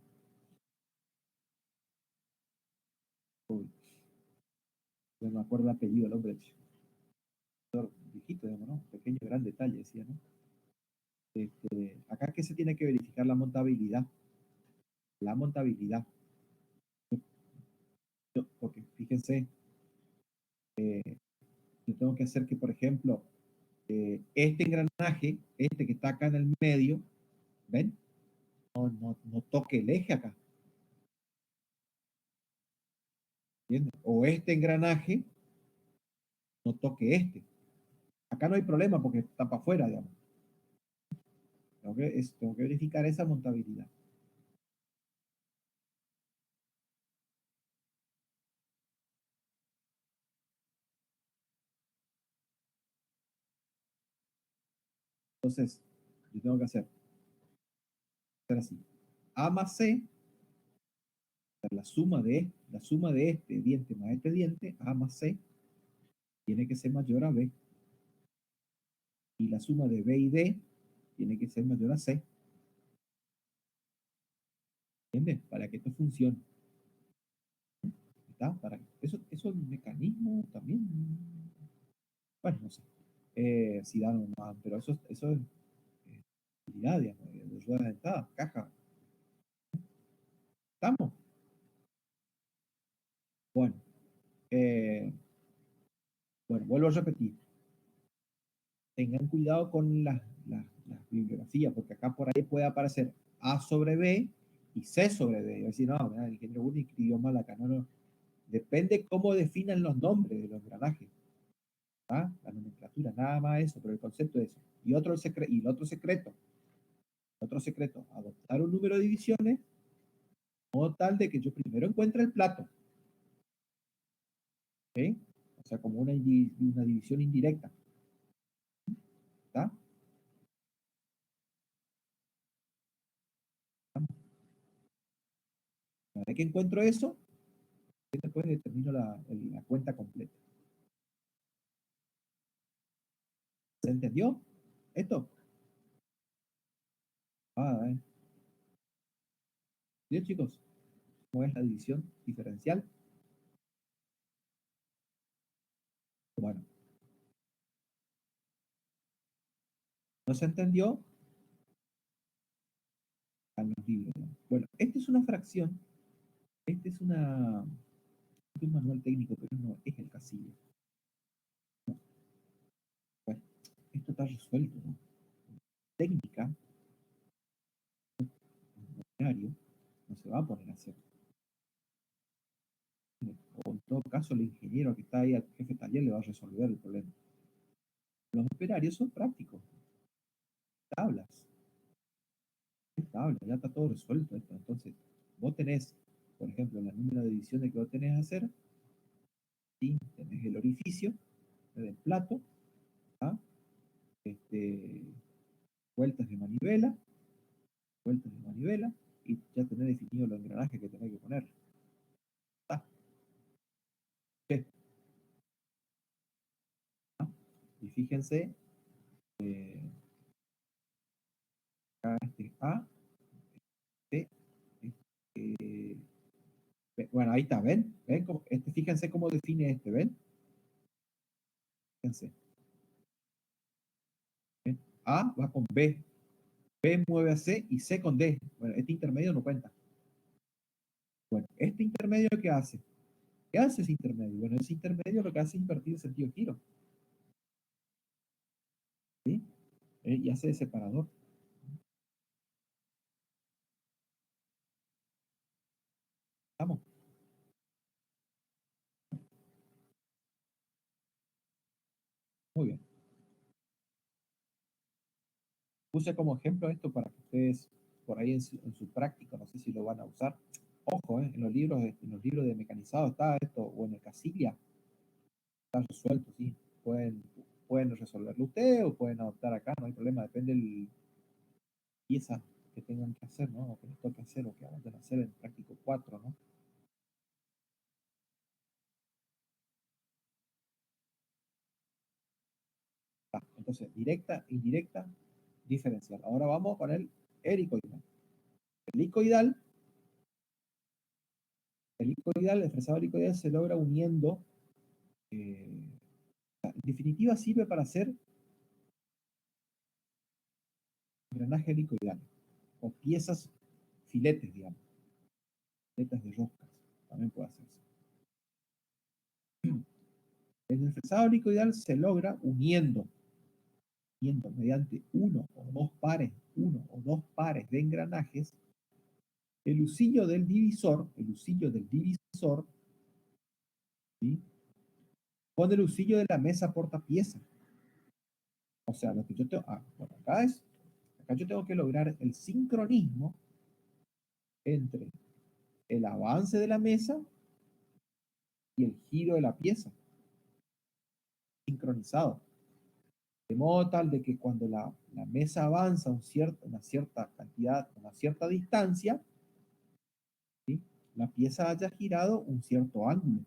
uy, no me acuerdo el apellido, el hombre, viejito, digamos, ¿no? Pequeño gran detalle, decía, ¿no? Acá que se tiene que verificar la montabilidad. La montabilidad. Porque fíjense, yo tengo que hacer que, por ejemplo, este engranaje, este que está acá en el medio, ¿ven? No toque el eje acá, ¿entienden? O este engranaje no toque este. Acá no hay problema porque está para afuera, digamos. Tengo que verificar esa montabilidad. Entonces, yo tengo que hacer así. A más C, la suma de este diente más este diente, A más C, tiene que ser mayor a B. Y la suma de B y D tiene que ser mayor a C. ¿Entiendes? Para que esto funcione. ¿Está? Para eso es un mecanismo también. Bueno, no sé. Si dan o no, pero eso es utilidad, digamos, de rueda dentada, caja. ¿Estamos? Bueno, eh, bueno, vuelvo a repetir. Tengan cuidado con las bibliografías, porque acá por ahí puede aparecer A sobre B y C sobre D. Y decir, no, el ingeniero Uni escribió mal acá. No, no. Depende cómo definan los nombres de los engranajes. ¿Ah? La nomenclatura, nada más eso, pero el concepto es eso. Y el otro secreto, adoptar un número de divisiones, de modo tal de que yo primero encuentre el plato, ¿ok? O sea, como una división indirecta, ¿está? Una vez que encuentro eso, después determino la cuenta completa. ¿Se entendió esto? Ah, bien, chicos, ¿cómo es la división diferencial? Bueno, ¿no se entendió? A los libros, ¿no? Bueno, esta es una fracción, este es un manual técnico, pero no es el casillo. Bueno, esto está resuelto, ¿no? Técnica, horario, no se va a poner a hacer. O en todo caso, el ingeniero que está ahí, al jefe de taller, le va a resolver el problema. Los operarios son prácticos, tablas, tablas, ya está todo resuelto esto. Entonces, vos tenés, por ejemplo, la número de divisiones que vos tenés que hacer, ¿sí? Tenés el orificio del plato, ¿ah? este, vueltas de manivela, vueltas de manivela, y ya tenés definido los engranajes que tenés que poner. ¿Ah? ¿Qué? ¿Ah? Y fíjense, eh, acá este A, este, este, bueno, ahí está, ¿ven? ¿Ven cómo, fíjense cómo define este, ¿ven? Fíjense. ¿Ven? A va con B, B mueve a C y C con D. Bueno, este intermedio no cuenta. Bueno, este intermedio, ¿qué hace? ¿Qué hace ese intermedio? Bueno, ese intermedio lo que hace es invertir el sentido de giro, ¿sí? Y hace de separador. ¿Estamos? Muy bien. Puse como ejemplo esto para que ustedes por ahí en su práctica, no sé si lo van a usar. Ojo, en los libros de mecanizado está esto, o en el casilla, está resuelto, sí. Pueden resolverlo ustedes o pueden adoptar acá, no hay problema, depende de la pieza que tengan que hacer, ¿no? O que les toque hacer o que vayan a hacer en práctico 4, ¿no? Entonces, directa, indirecta, diferencial. Ahora vamos con el helicoidal. El helicoidal, el fresado helicoidal se logra uniendo, eh, en definitiva sirve para hacer engranaje helicoidal o piezas, filetes, digamos, filetes de roscas, también puede hacerse. El fresado helicoidal se logra uniendo mediante uno o dos pares de engranajes el husillo del divisor, ¿sí? Con el husillo de la mesa portapieza. O sea, lo que yo tengo, bueno, acá yo tengo que lograr el sincronismo entre el avance de la mesa y el giro de la pieza, sincronizado. De modo tal de que cuando la mesa avanza una cierta cantidad, una cierta distancia, ¿sí? La pieza haya girado un cierto ángulo.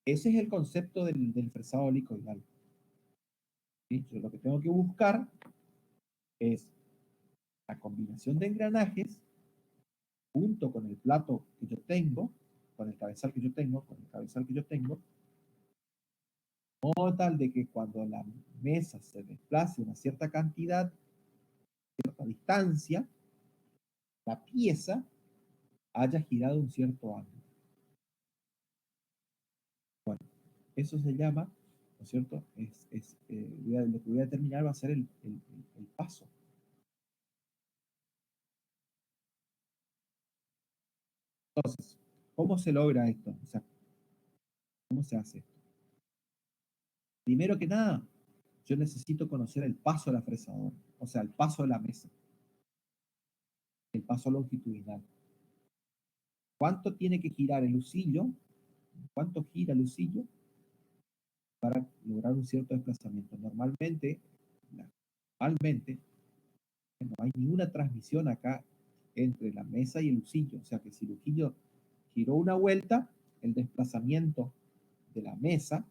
Ese es el concepto del fresado helicoidal, ¿sí? Yo lo que tengo que buscar es la combinación de engranajes junto con el plato que yo tengo, con el cabezal que yo tengo, de modo tal de que cuando la mesa se desplace una cierta cantidad, cierta distancia, la pieza haya girado un cierto ángulo. Bueno, eso se llama, ¿no es cierto? Lo que voy a determinar va a ser el paso. Entonces, ¿cómo se logra esto? O sea, ¿cómo se hace esto? Primero que nada, yo necesito conocer el paso de la fresadora, o sea, el paso de la mesa, el paso longitudinal. ¿Cuánto tiene que girar el husillo? ¿Cuánto gira el husillo para lograr un cierto desplazamiento? Normalmente no hay ninguna transmisión acá entre la mesa y el lucillo. O sea que si el lucillo giró una vuelta, el desplazamiento de la mesa,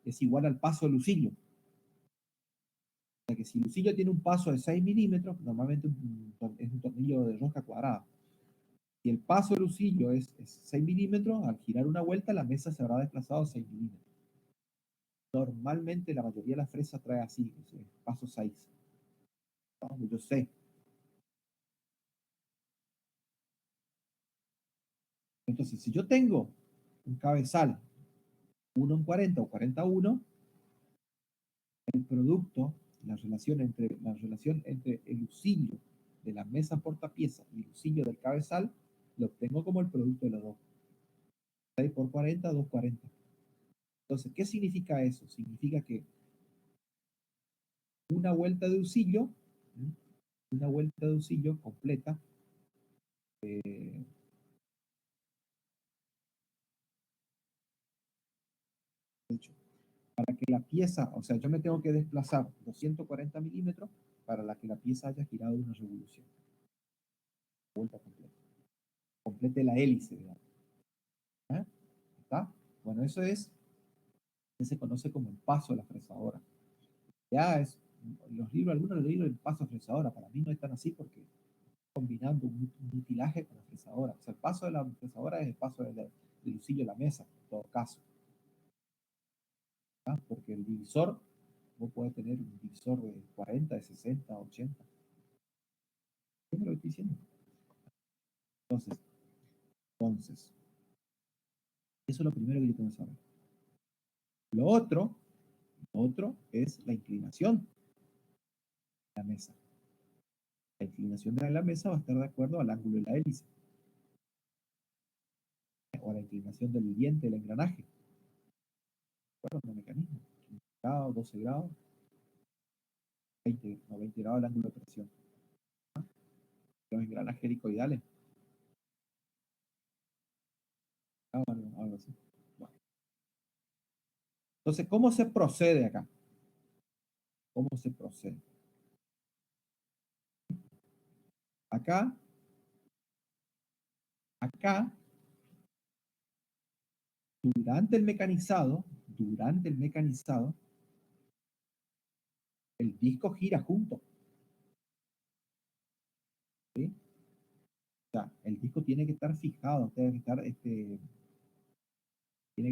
es igual al paso del lucillo. O sea que si el lucillo tiene un paso de 6 milímetros, normalmente es un tornillo de rosca cuadrada. Si el paso del lucillo es 6 milímetros, al girar una vuelta, la mesa se habrá desplazado 6 milímetros. Normalmente la mayoría de las fresas trae así, paso 6. ¿No? Yo sé. Entonces, si yo tengo un cabezal 1 en 40 o 41, el producto, la relación entre el lucillo de la mesa portapieza y el lucillo del cabezal, lo obtengo como el producto de los dos. 6 por 40, 240. Entonces, ¿qué significa eso? Significa que una vuelta de lucillo, una vuelta de lucillo completa, de hecho, para que la pieza, o sea, yo me tengo que desplazar 240 milímetros para que la pieza haya girado una revolución. Vuelta completa. Complete la hélice, digamos. ¿Eh? ¿Está? Bueno, eso es, que se conoce como el paso de la fresadora. Ya es, algunos los libros el paso de fresadora, para mí no es tan así porque combinando un utilaje con la fresadora. O sea, el paso de la fresadora es el paso del lucillo de la mesa, en todo caso. ¿Ah? Porque el divisor, vos podés tener un divisor de 40, de 60, 80. ¿Qué es lo que estoy diciendo? Entonces, eso es lo primero que yo tengo que saber. Lo otro es la inclinación de la mesa. La inclinación de la mesa va a estar de acuerdo al ángulo de la hélice o a la inclinación del diente del engranaje. Bueno, el mecanismo. 15 grados, 12 grados, 20, no, 20 grados el ángulo de presión. Los engranajes helicoidales. Algo así. Bueno. Entonces, ¿cómo se procede acá? ¿Cómo se procede? Acá, acá, durante el mecanizado, el disco gira junto. ¿Sí? O sea, el disco tiene que estar fijado, no fijado, tiene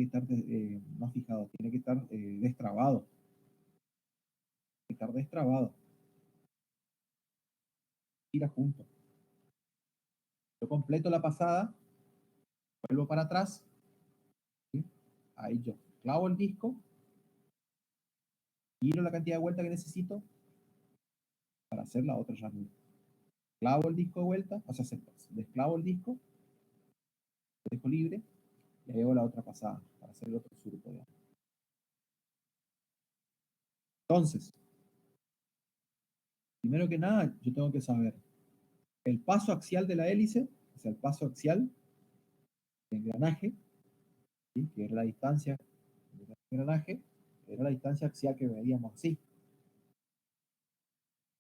que estar destrabado. Tiene que estar destrabado. Gira junto. Yo completo la pasada, vuelvo para atrás, ¿sí? Ahí yo clavo el disco, giro la cantidad de vueltas que necesito para hacer la otra ranura. Clavo el disco de vuelta, o sea, desclavo el disco, lo dejo libre y ahí hago la otra pasada para hacer el otro surco. Digamos. Entonces, primero que nada, yo tengo que saber el paso axial de la hélice, o sea, el paso axial del engranaje, ¿sí? Que era la distancia del engranaje, era la distancia axial que veíamos así.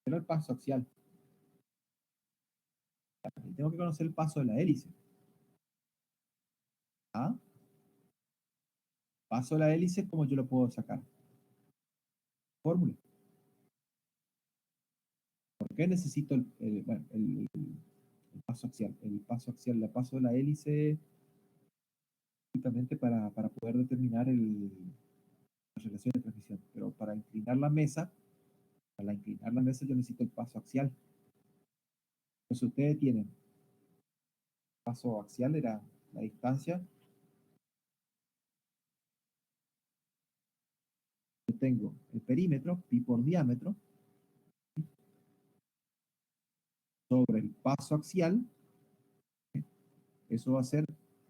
Pero el paso axial. Y tengo que conocer el paso de la hélice. ¿Ah? Paso de la hélice, ¿cómo yo lo puedo sacar? Fórmula. ¿Por qué necesito el paso axial? El paso de la hélice, únicamente para poder determinar la relación de transmisión. Pero para inclinar la mesa yo necesito el paso axial. Entonces ustedes tienen paso axial, era la distancia. Yo tengo el perímetro, pi por diámetro, sobre el paso axial. Eso va a ser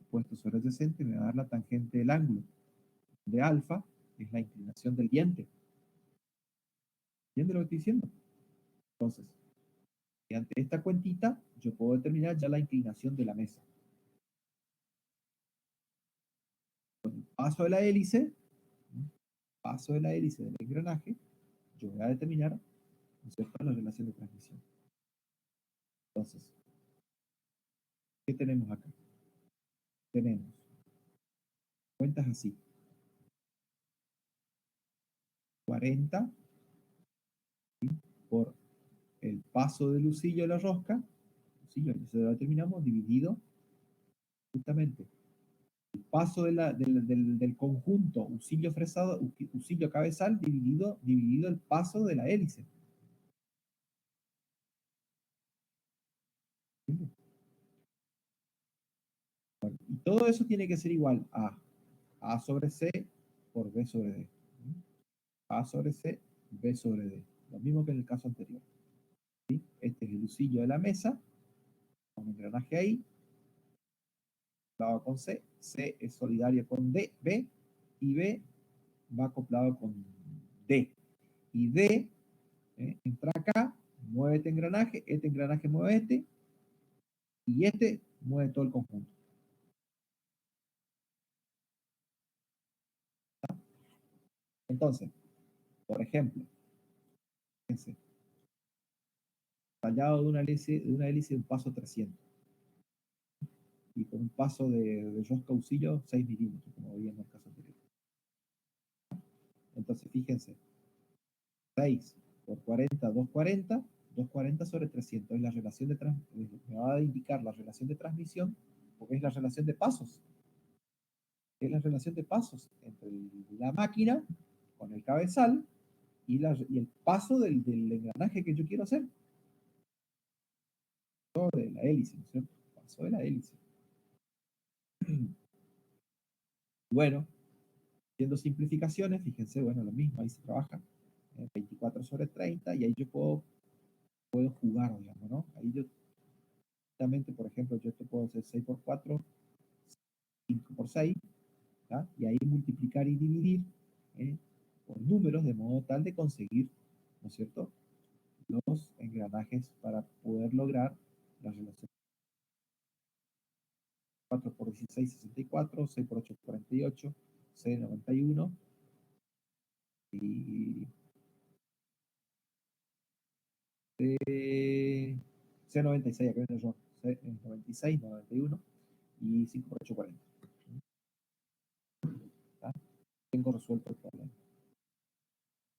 puesto sobre adyacente, me va a dar la tangente del ángulo de alfa, que es la inclinación del diente. ¿Entiendes lo que estoy diciendo? Entonces, ante esta cuentita, yo puedo determinar ya la inclinación de la mesa. Con el paso de la hélice del engranaje, yo voy a determinar, ¿no es cierto?, la relación de transmisión. Entonces, ¿qué tenemos acá? Tenemos cuentas así. 40 por el paso del usillo de la rosca, usillo, eso lo determinamos, dividido justamente el paso del conjunto usillo fresado, usillo cabezal, dividido el paso de la hélice. Bueno, y todo eso tiene que ser igual a sobre C por B sobre D. A sobre C, B sobre D. Lo mismo que en el caso anterior. ¿Sí? Este es el usillo de la mesa, con un engranaje ahí, acoplado con C. C es solidario con D, B, y B va acoplado con D. Y D entra acá, mueve este engranaje mueve este, y este mueve todo el conjunto. Entonces, por ejemplo, fíjense, tallado de una hélice de un paso 300 y con un paso de rosca usillo 6 milímetros, como veía en el caso anterior. Entonces, fíjense, 6 por 40, 240, 240 sobre 300 es la relación de me va a indicar la relación de transmisión, porque es la relación de pasos. Es la relación de pasos entre la máquina con el cabezal y el paso del engranaje que yo quiero hacer. De la hélice, ¿no es cierto? Paso de la hélice. Bueno, haciendo simplificaciones, fíjense, bueno, lo mismo, ahí se trabaja 24 sobre 30 y ahí yo puedo jugar, digamos, ¿no? Ahí yo, justamente, por ejemplo, yo esto puedo hacer 6 por 4, 5 por 6, ¿ya? Y ahí multiplicar y dividir por números de modo tal de conseguir, ¿no es cierto?, los engranajes para poder lograr la relación. 4 por 16, 64, 6 por 8, 48, 6, 91 y C96, acá viene yo, C96, 91 y 5 por 8, 40. ¿Tá? Tengo resuelto el problema.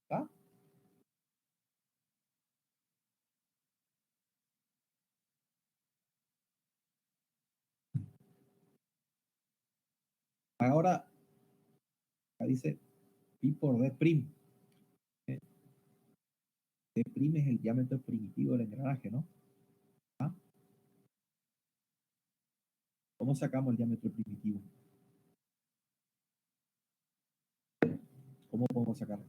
¿Tá? Ahora, acá dice pi por D'. ¿Eh? D' es el diámetro primitivo del engranaje, ¿no? ¿Ah? ¿Cómo sacamos el diámetro primitivo? ¿Cómo podemos sacarlo?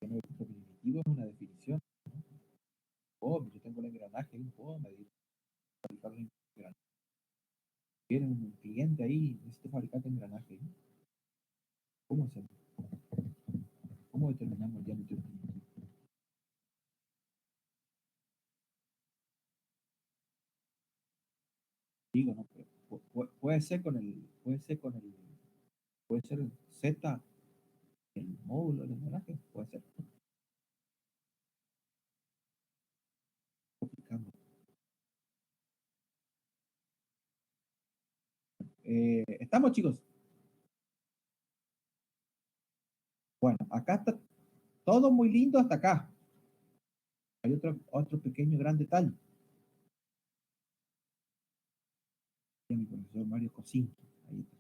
El diámetro primitivo es una definición. Oh, yo tengo el engranaje, no puedo medir. Tiene un cliente ahí, necesito fabricar el engranaje. ¿Cómo hacemos? ¿Cómo determinamos el diámetro primitivo? Digo, no, pero puede ser el Z, el módulo del engranaje, puede ser. ¿Estamos, chicos? Bueno, acá está todo muy lindo hasta acá. Hay otro pequeño gran detalle. Mi profesor Mario Cosinto. Ahí está.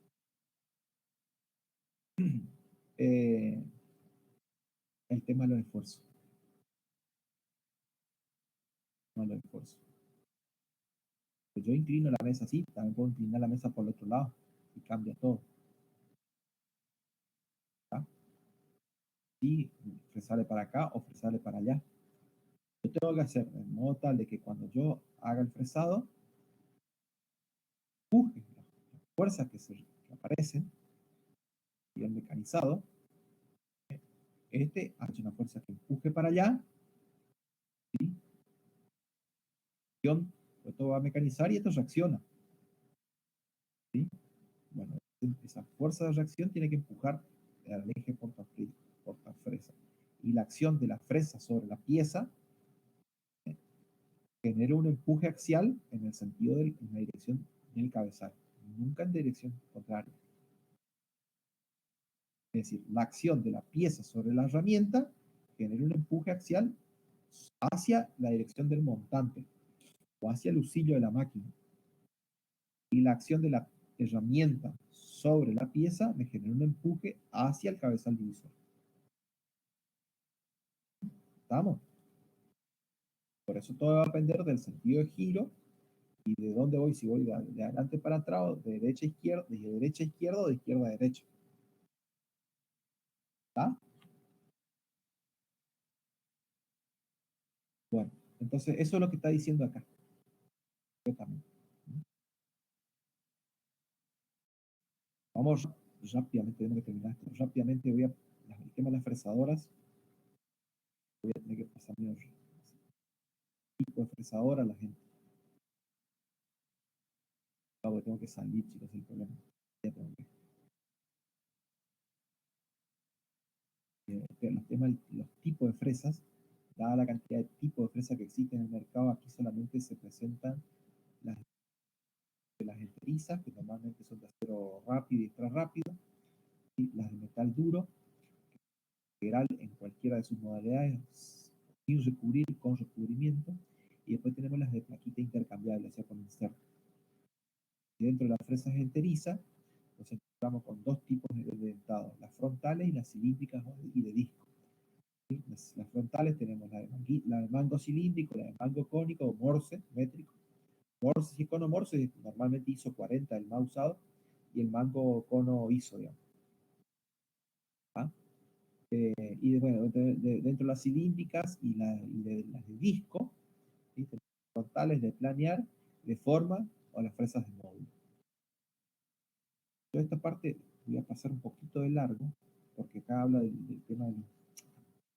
Eh, el tema de los esfuerzos. No los esfuerzos. Pues yo inclino la mesa así, también puedo inclinar la mesa por el otro lado y cambia todo. ¿Tá? Y fresarle para acá o fresarle para allá. Yo tengo que hacer de modo tal de que cuando yo haga el fresado, empuje las fuerzas que aparecen y el mecanizado, este hace una fuerza que empuje para allá, ¿sí? Esto va a mecanizar y esto reacciona. ¿Sí? Bueno, esa fuerza de reacción tiene que empujar al eje portafresa. Y la acción de la fresa sobre la pieza genera un empuje axial en el sentido en la dirección del cabezal, nunca en dirección contraria. Es decir, la acción de la pieza sobre la herramienta genera un empuje axial hacia la dirección del montante o hacia el usillo de la máquina. Y la acción de la herramienta sobre la pieza me genera un empuje hacia el cabezal divisor. ¿Estamos? Por eso todo va a depender del sentido de giro y de dónde voy, si voy de adelante para atrás, o de derecha a izquierda, de derecha a izquierda o de izquierda a derecha. ¿Está? Bueno, entonces eso es lo que está diciendo acá. Yo también. Vamos rápidamente, tenemos que terminar esto. Rápidamente voy a, el tema de las fresadoras, voy a tener que pasar mi tipo de fresadora a la gente. Claro, tengo que salir, chicos, el problema. Ya tengo que, los temas, los tipos de fresas, dada la cantidad de tipos de fresas que existen en el mercado, aquí solamente se presentan las, las enterizas, que normalmente son de acero rápido y extra rápido, y las de metal duro, integral en cualquiera de sus modalidades, sin recubrir, con recubrimiento, y después tenemos las de plaquita intercambiable, o sea, con inserto. Y dentro de las fresas enteriza, nos encontramos con dos tipos de dentados, las frontales y las cilíndricas y de disco. ¿Sí? Las frontales tenemos la de mango cilíndrico, la de mango cónico o morse métrico. Morse y cono morse, normalmente ISO 40 el más usado, y el mango cono ISO, digamos. ¿Ah? Y bueno, dentro de las cilíndricas y las de disco, ¿sí? Frontales de planear, de forma o las fresas de módulo. Toda esta parte voy a pasar un poquito de largo, porque acá habla del tema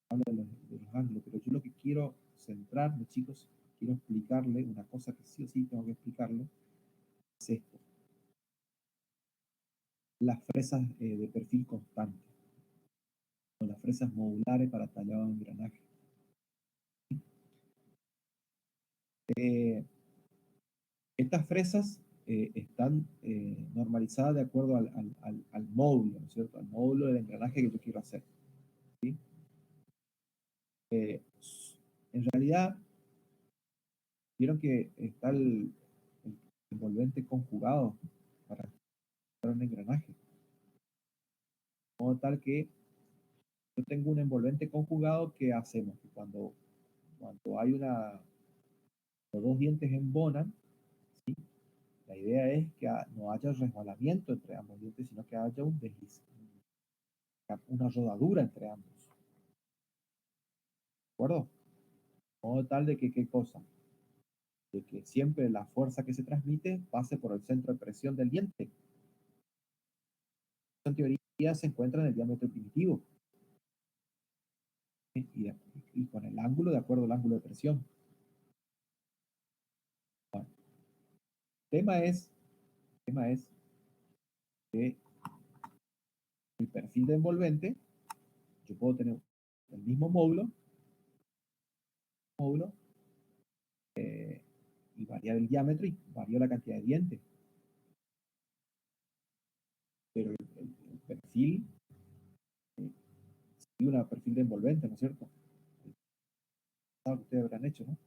habla de los ángulos, pero yo lo que quiero centrarme, chicos, quiero explicarle una cosa que sí o sí tengo que explicarle, es esto. Las fresas de perfil constante, o las fresas modulares para tallado de engranaje. Eh, Estas fresas están normalizadas de acuerdo al módulo, ¿no es cierto? Al módulo del engranaje que yo quiero hacer. ¿Sí? Eh, en realidad, vieron que está el envolvente conjugado para hacer un engranaje. De modo tal que yo tengo un envolvente conjugado que hacemos que cuando hay los dos dientes embonan, ¿sí? La idea es que no haya resbalamiento entre ambos dientes, sino que haya un desliz, una rodadura entre ambos. ¿De acuerdo? De modo tal de que, ¿qué cosa? De que siempre la fuerza que se transmite pase por el centro de presión del diente. En teoría se encuentra en el diámetro primitivo, ¿sí? Y con el ángulo de acuerdo al ángulo de presión. Bueno, el tema es que el perfil de envolvente, yo puedo tener el mismo módulo y variar el diámetro y variar la cantidad de dientes. Pero el perfil, y un perfil de envolvente, ¿no es cierto? Que ustedes habrán hecho, ¿no?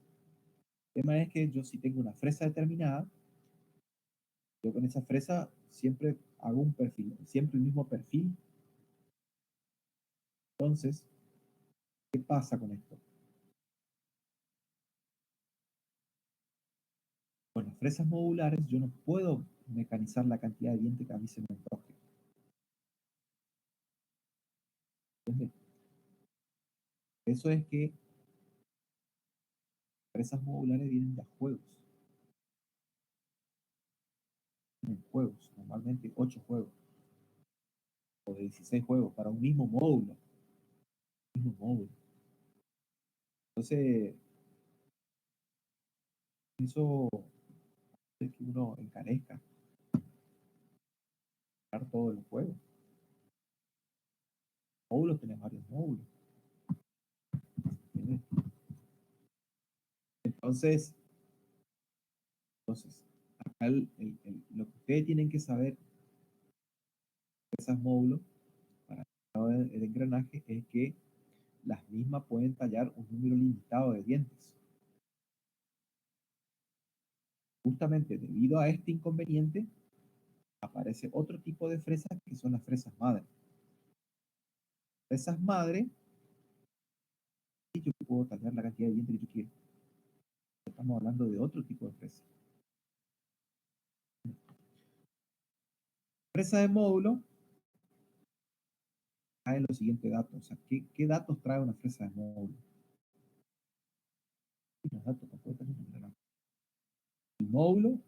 El tema es que yo si tengo una fresa determinada, yo con esa fresa siempre hago un perfil, siempre el mismo perfil. Entonces, ¿qué pasa con esto? Con las fresas modulares yo no puedo mecanizar la cantidad de dientes que a mí se me antoje. ¿Entiendes? Eso es que fresas modulares vienen de juegos. En juegos, normalmente 8 juegos o de 16 juegos para un mismo módulo. Mismo módulo. Entonces, Eso hace que uno encarezca todo el juego. Módulos, tenés varios módulos. ¿Entiendes? Entonces, acá lo que ustedes tienen que saber de esos módulos para el engranaje es que las mismas pueden tallar un número limitado de dientes. Justamente debido a este inconveniente, aparece otro tipo de fresas que son las fresas madre. Fresas madre, y yo puedo tallar la cantidad de dientes que yo quiero. Estamos hablando de otro tipo de fresa. Fresa de módulo trae los siguientes datos. O sea, ¿qué datos trae una fresa de módulo? Los datos el módulo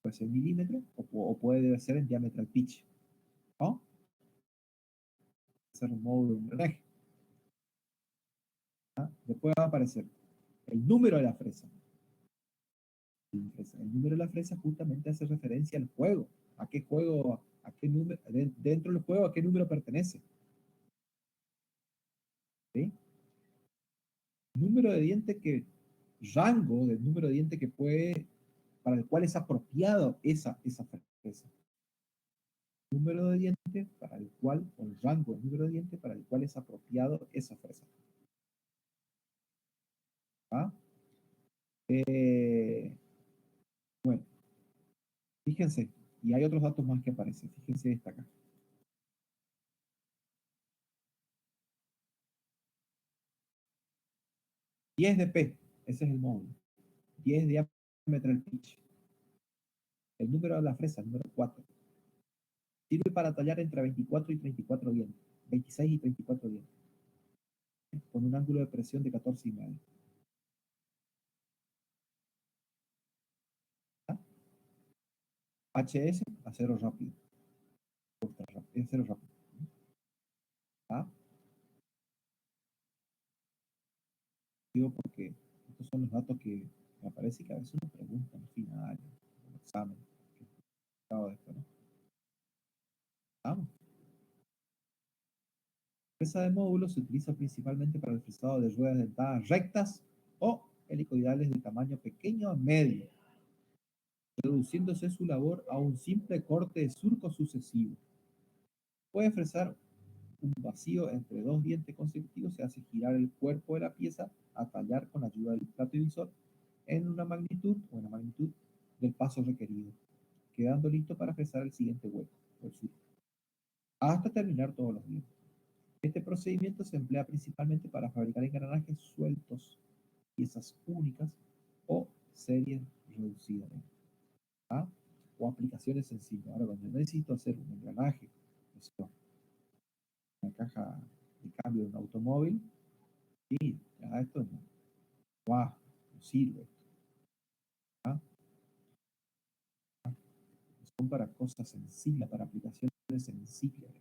puede ser milímetro o puede ser en diametral pitch, ¿no? Ser un módulo de engranaje. ¿Ah? Después va a aparecer el número de la fresa. El número de la fresa justamente hace referencia al juego. ¿A qué juego, a qué número, dentro del juego, a qué número pertenece? ¿Sí? Número de dientes que, rango del número de dientes que puede, para el cual es apropiado esa fresa. Número de dientes para el cual, o el rango del número de dientes para el cual es apropiado esa fresa. ¿Ah? Bueno, fíjense, y hay otros datos más que aparecen. Fíjense esta acá. 10 de P, ese es el módulo. 10 de diametral pitch. El número de la fresa, el número 4. Sirve para tallar entre 24 y 34 dientes. 26 y 34 dientes. Con un ángulo de presión de 14,5. ¿Ah? HS, acero rápido. Acero rápido. ¿Ah? Digo porque estos son los datos que me parece que a veces nos preguntan al final, en el examen. De esto, ¿no? ¿Vamos? La fresa de módulo se utiliza principalmente para el fresado de ruedas dentadas rectas o helicoidales de tamaño pequeño a medio, reduciéndose su labor a un simple corte de surco sucesivo. Puede fresar un vacío entre dos dientes consecutivos, se hace girar el cuerpo de la pieza a tallar con ayuda del plato divisor en una magnitud del paso requerido, quedando listo para fresar el siguiente hueco, el surco, hasta terminar todos los dientes. Este procedimiento se emplea principalmente para fabricar engranajes sueltos, piezas únicas o series reducidas, ¿ah? O aplicaciones sencillas. Ahora, cuando necesito hacer un engranaje, una caja de cambio de un automóvil, sí, ya esto no, wow, no sirve. ¿Ah? Son para cosas sencillas, para aplicaciones sencillas.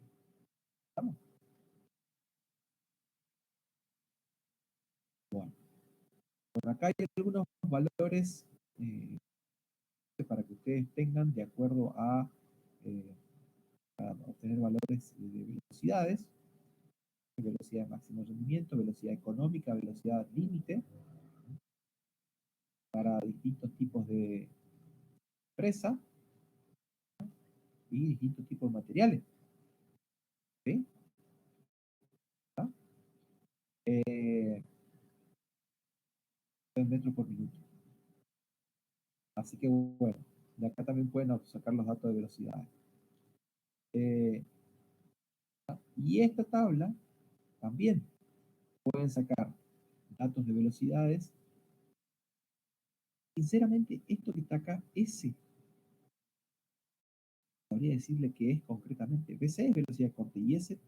¿Estamos? Bueno, por acá hay algunos valores para que ustedes tengan de acuerdo a para obtener valores de velocidades, velocidad de máximo rendimiento, velocidad económica, velocidad límite, para distintos tipos de presa y distintos tipos de materiales. ¿Sí? ¿Ah? Eh, metros por minuto. Así que bueno, de acá también pueden sacar los datos de velocidad. Y esta tabla también pueden sacar datos de velocidades. Sinceramente, esto que está acá, S, sabría decirle que es concretamente. BC es velocidad corta y S,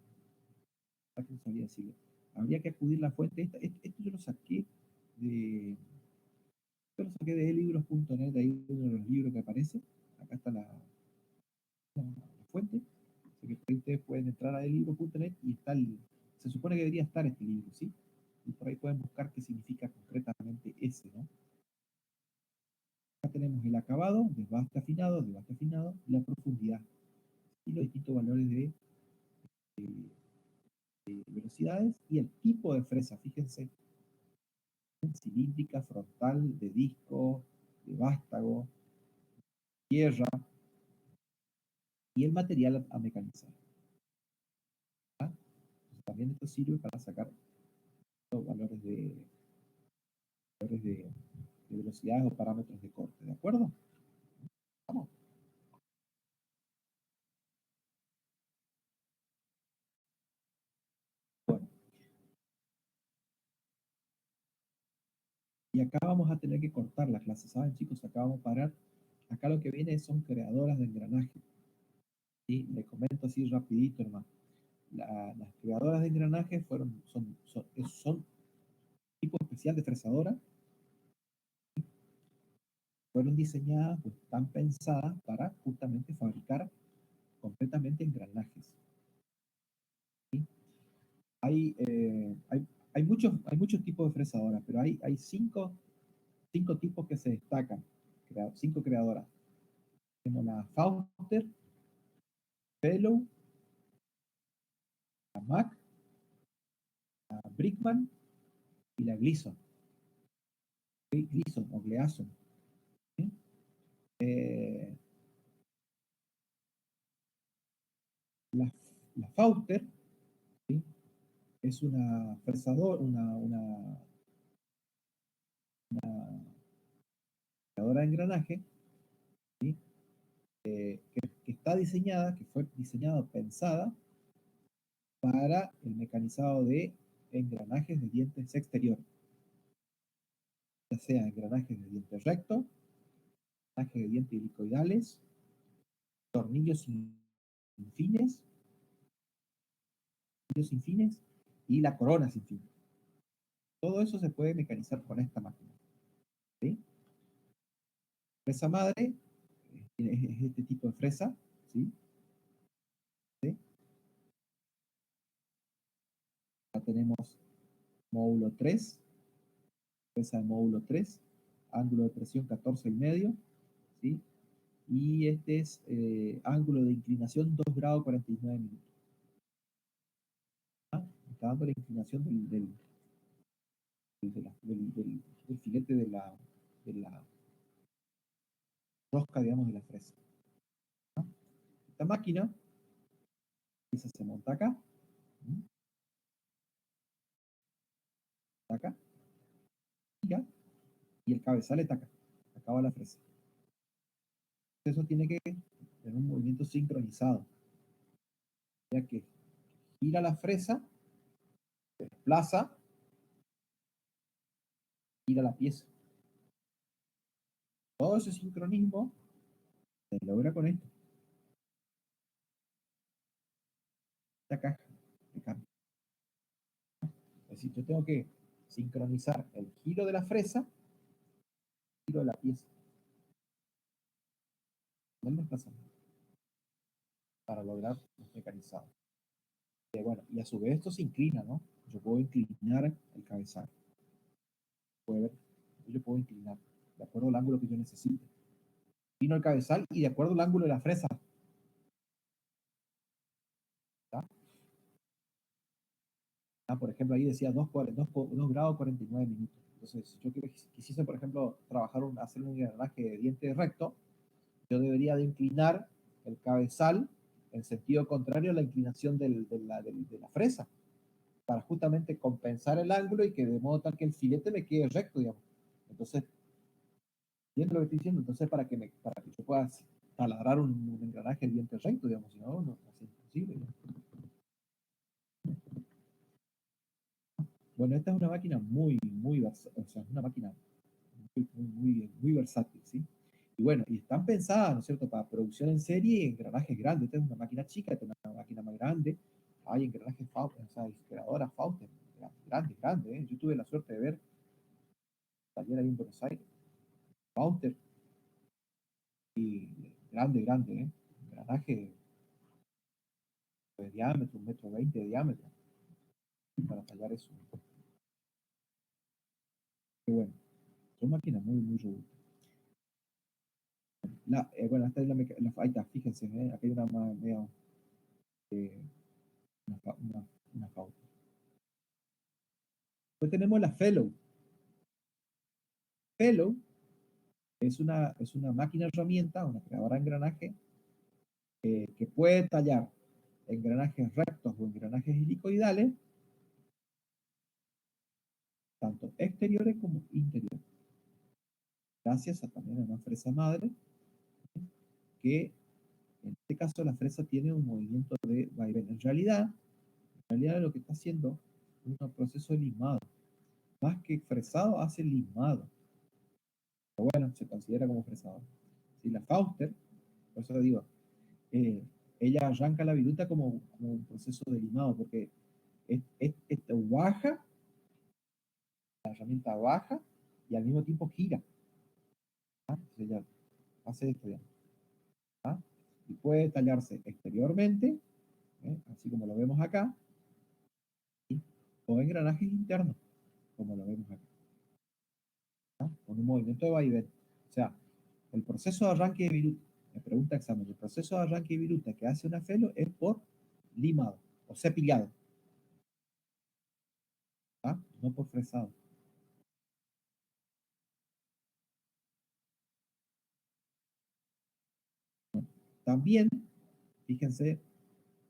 ¿a qué sabría decirle? Habría que acudir a la fuente. Esto yo lo saqué de, elibros.net, ahí uno de los libros que aparece. Acá está la fuente. Así que por ahí ustedes pueden entrar a elibro.net y está se supone que debería estar este libro, ¿sí? Y por ahí pueden buscar qué significa concretamente ese, ¿no? Acá tenemos el acabado, desbaste afinado, y la profundidad. Y los distintos valores de velocidades y el tipo de fresa. Fíjense, cilíndrica, frontal, de disco, de vástago, tierra y el material a mecanizar. ¿Ah? Entonces, también esto sirve para sacar los valores de velocidades o parámetros de corte. ¿De acuerdo? Vamos. Bueno, y acá vamos a tener que cortar la clase. ¿Saben, chicos? Acá vamos a parar. Acá lo que viene son creadoras de engranaje. ¿Sí? Le comento así rapidito, hermano. Las creadoras de engranaje son tipo especial de fresadora. Fueron diseñadas, pues están pensadas para justamente fabricar completamente engranajes. ¿Sí? Hay muchos tipos de fresadoras, pero hay cinco tipos que se destacan, cinco creadoras. Tenemos la Fauster, Fellow, la Mac, la Brickman y la Gleason. Gleason o Gleason. ¿Sí? Eh, la, la Fauster, ¿sí? Es una fresadora, una creadora de engranaje, ¿sí? Que está diseñada, que fue diseñada, pensada para el mecanizado de engranajes de dientes exteriores, ya sea engranajes de dientes recto, engranajes de dientes helicoidales, tornillos sin fines, sin fines y la corona sin fines. Todo eso se puede mecanizar con esta máquina. ¿Sí? Fresa madre es este tipo de fresa. ¿Sí? ¿Sí? Acá tenemos módulo 3, fresa de módulo 3, ángulo de presión 14,5. ¿Sí? Y este es ángulo de inclinación 2 grados 49 minutos. ¿Ah? Está dando la inclinación del filete de la rosca, digamos, de la fresa. ¿Ah? Esta máquina, esa se monta acá, acá, gira, y el cabezal está acá. Acá va la fresa. Eso tiene que tener un movimiento sincronizado, ya que gira la fresa, se desplaza, gira la pieza. Todo ese sincronismo se logra con esto. Esta caja de cambio. Es decir, yo tengo que sincronizar el giro de la fresa, el giro de la pieza, no el desplazamiento, para lograr los mecanizados. Bueno, y a su vez esto se inclina, ¿no? Yo puedo inclinar el cabezal. Puede ver, yo puedo inclinar de acuerdo al ángulo que yo necesite. Inclino el cabezal y de acuerdo al ángulo de la fresa. ¿Tá? Por ejemplo, ahí decía 2 grados 49 minutos. Entonces, si yo quisiese, por ejemplo, hacer un engranaje de diente recto, yo debería de inclinar el cabezal en sentido contrario a la inclinación de la fresa, para justamente compensar el ángulo y que de modo tal que el filete me quede recto, digamos. Entonces, ¿entiendes lo que estoy diciendo? Entonces, para que yo pueda taladrar un engranaje de diente recto, digamos, si no, no es imposible. ¿No? Bueno, esta es una máquina muy versátil, o sea, es una máquina muy versátil, ¿sí? Y bueno, y están pensadas, ¿no es cierto?, para producción en serie y engranajes grandes. Esta es una máquina chica, esta es una máquina más grande. Hay engranajes Fauster, o sea, creadoras Fauster, grandes, ¿eh? Yo tuve la suerte de ver taller ahí en Buenos Aires, Fauster, y grande, ¿eh? Engranaje de diámetro, 1,20 m de diámetro, para tallar eso. Y bueno, son máquinas muy robustas. Bueno, esta es ahí está, fíjense, aquí hay una más, eh, una pauta. Después tenemos la Fellow. Fellow es una máquina herramienta, una creadora de engranaje, que puede tallar engranajes rectos o engranajes helicoidales, tanto exteriores como interiores. Gracias a también a una fresa madre, que en este caso la fresa tiene un movimiento de vaivén. En realidad lo que está haciendo es un proceso de limado. Más que fresado, hace limado. Pero bueno, se considera como fresado. Si la Fauster, por eso digo, ella arranca la viruta como un proceso de limado, porque esto baja, la herramienta baja y al mismo tiempo gira. Entonces ella hace esto ya. Y puede tallarse exteriormente, así como lo vemos acá, o engranajes internos, como lo vemos acá, con un movimiento de vaivén. O sea, el proceso de arranque de viruta, me pregunta examen, el proceso de arranque de viruta que hace una felo es por limado o cepillado, no por fresado. También, fíjense,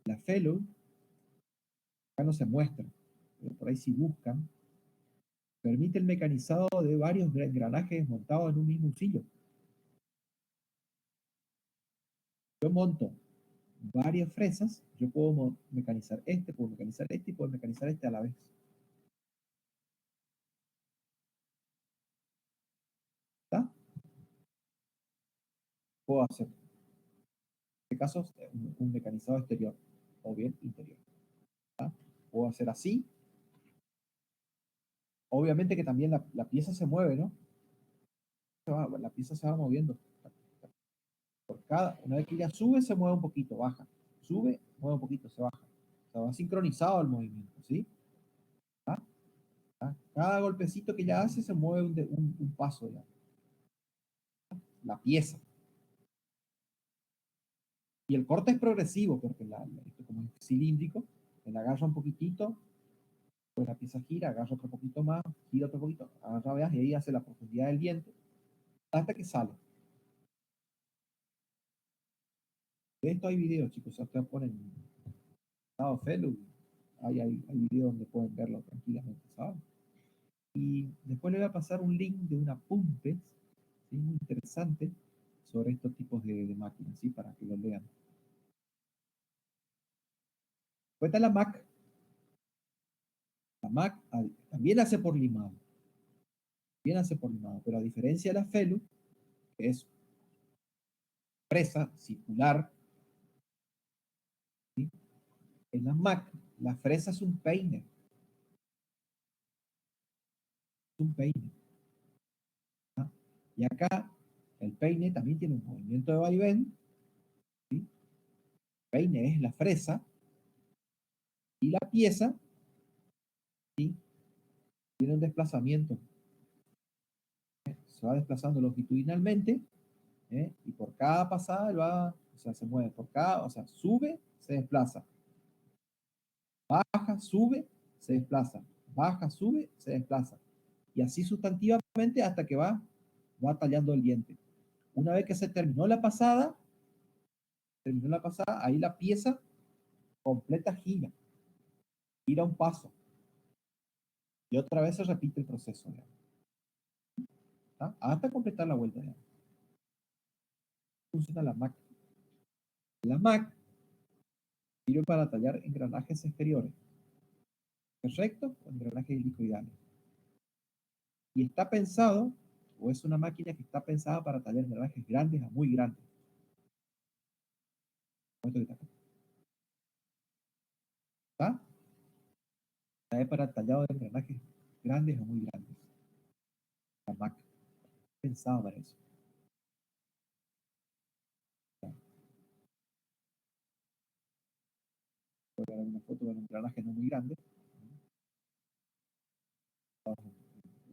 la fellow, acá no se muestra, pero por ahí si buscan, permite el mecanizado de varios engranajes montados en un mismo filo. Yo monto varias fresas, yo puedo mecanizar puedo mecanizar este y puedo mecanizar este a la vez. ¿Está? Puedo hacer, en este caso, un mecanizado exterior o bien interior. ¿Está? Puedo hacer así. Obviamente que también la pieza se mueve, ¿no? La pieza se va moviendo. Una vez que ya sube, se mueve un poquito, baja. Sube, mueve un poquito, se baja. O sea, va sincronizado el movimiento, ¿sí? ¿Ah? Cada golpecito que ya hace se mueve un paso ya. La pieza. Y el corte es progresivo, porque esto como es cilíndrico, él agarra un poquitito, pues la pieza gira, agarra otro poquito más, gira otro poquito, agarra, veas, y ahí hace la profundidad del diente, hasta que sale. De esto hay videos, chicos, ustedes ponen estado Fellow, hay videos donde pueden verlo tranquilamente, ¿saben? Y después le voy a pasar un link de una Pumpes, ¿sí? Muy interesante, sobre estos tipos de máquinas, ¿sí? Para que lo lean. Después está la Mac. La Mac también hace por limado. También hace por limado, pero a diferencia de la Fellow, que es fresa circular, ¿sí? En la Mac, la fresa es un peine. Es un peine. ¿Ah? Y acá, el peine también tiene un movimiento de vaivén. ¿Sí? El peine es la fresa y la pieza, ¿sí? Tiene un desplazamiento. Se va desplazando longitudinalmente, y por cada pasada o sea, se mueve por cada, o sea, sube, se desplaza, baja, sube, se desplaza, baja, sube, se desplaza. Y así sustantivamente hasta que va tallando el diente. Una vez que se terminó la pasada, ahí la pieza completa gira un paso. Y otra vez se repite el proceso, hasta completar la vuelta. Funciona la Mac. La Mac sirve para tallar engranajes exteriores, rectos o engranajes helicoidales. Y está pensado, o es una máquina que está pensada para tallar engranajes grandes a muy grandes. ¿Está? Es para tallado de engranajes grandes a muy grandes. La Mac pensada para eso. Voy a dar una foto de un engranaje no muy grande,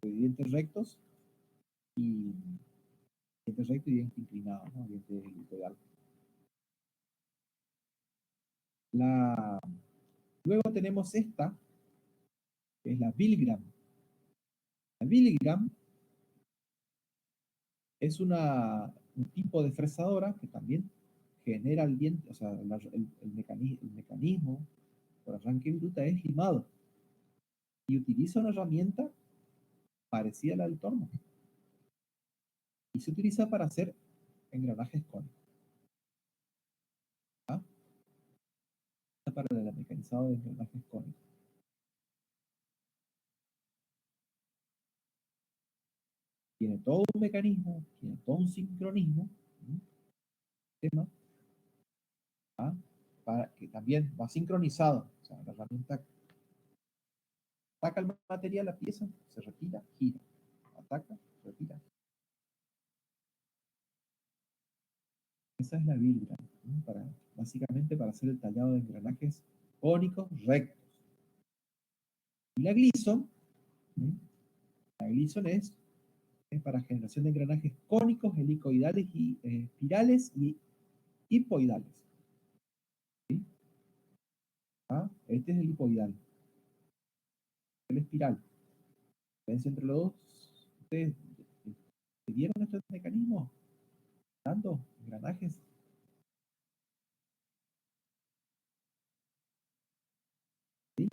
de dientes rectos y diente recto y diente inclinado, ¿no? Diente helicoidal. Luego tenemos esta, que es la Bilgram. La Bilgram es un tipo de fresadora que también genera el diente, o sea, el mecanismo por arranque bruta es limado y utiliza una herramienta parecida a la del torno y se utiliza para hacer engranajes cónicos, ¿ah? Para el mecanizado de engranajes cónicos. Tiene todo un mecanismo, tiene todo un sincronismo, ¿sí? Tema, ¿ah? Para que también va sincronizado. O sea, la herramienta ataca el material, la pieza, se retira, gira, ataca, retira. Esa es la Bilgram, ¿no? Básicamente para hacer el tallado de engranajes cónicos rectos. Y la Gleason, ¿sí? La Gleason es para generación de engranajes cónicos, helicoidales y espirales y hipoidales. ¿Sí? ¿Ah? Este es el hipoidal, el espiral. La diferencia entre los dos, ¿ustedes vieron estos mecanismos? Dando engranajes. ¿Sí?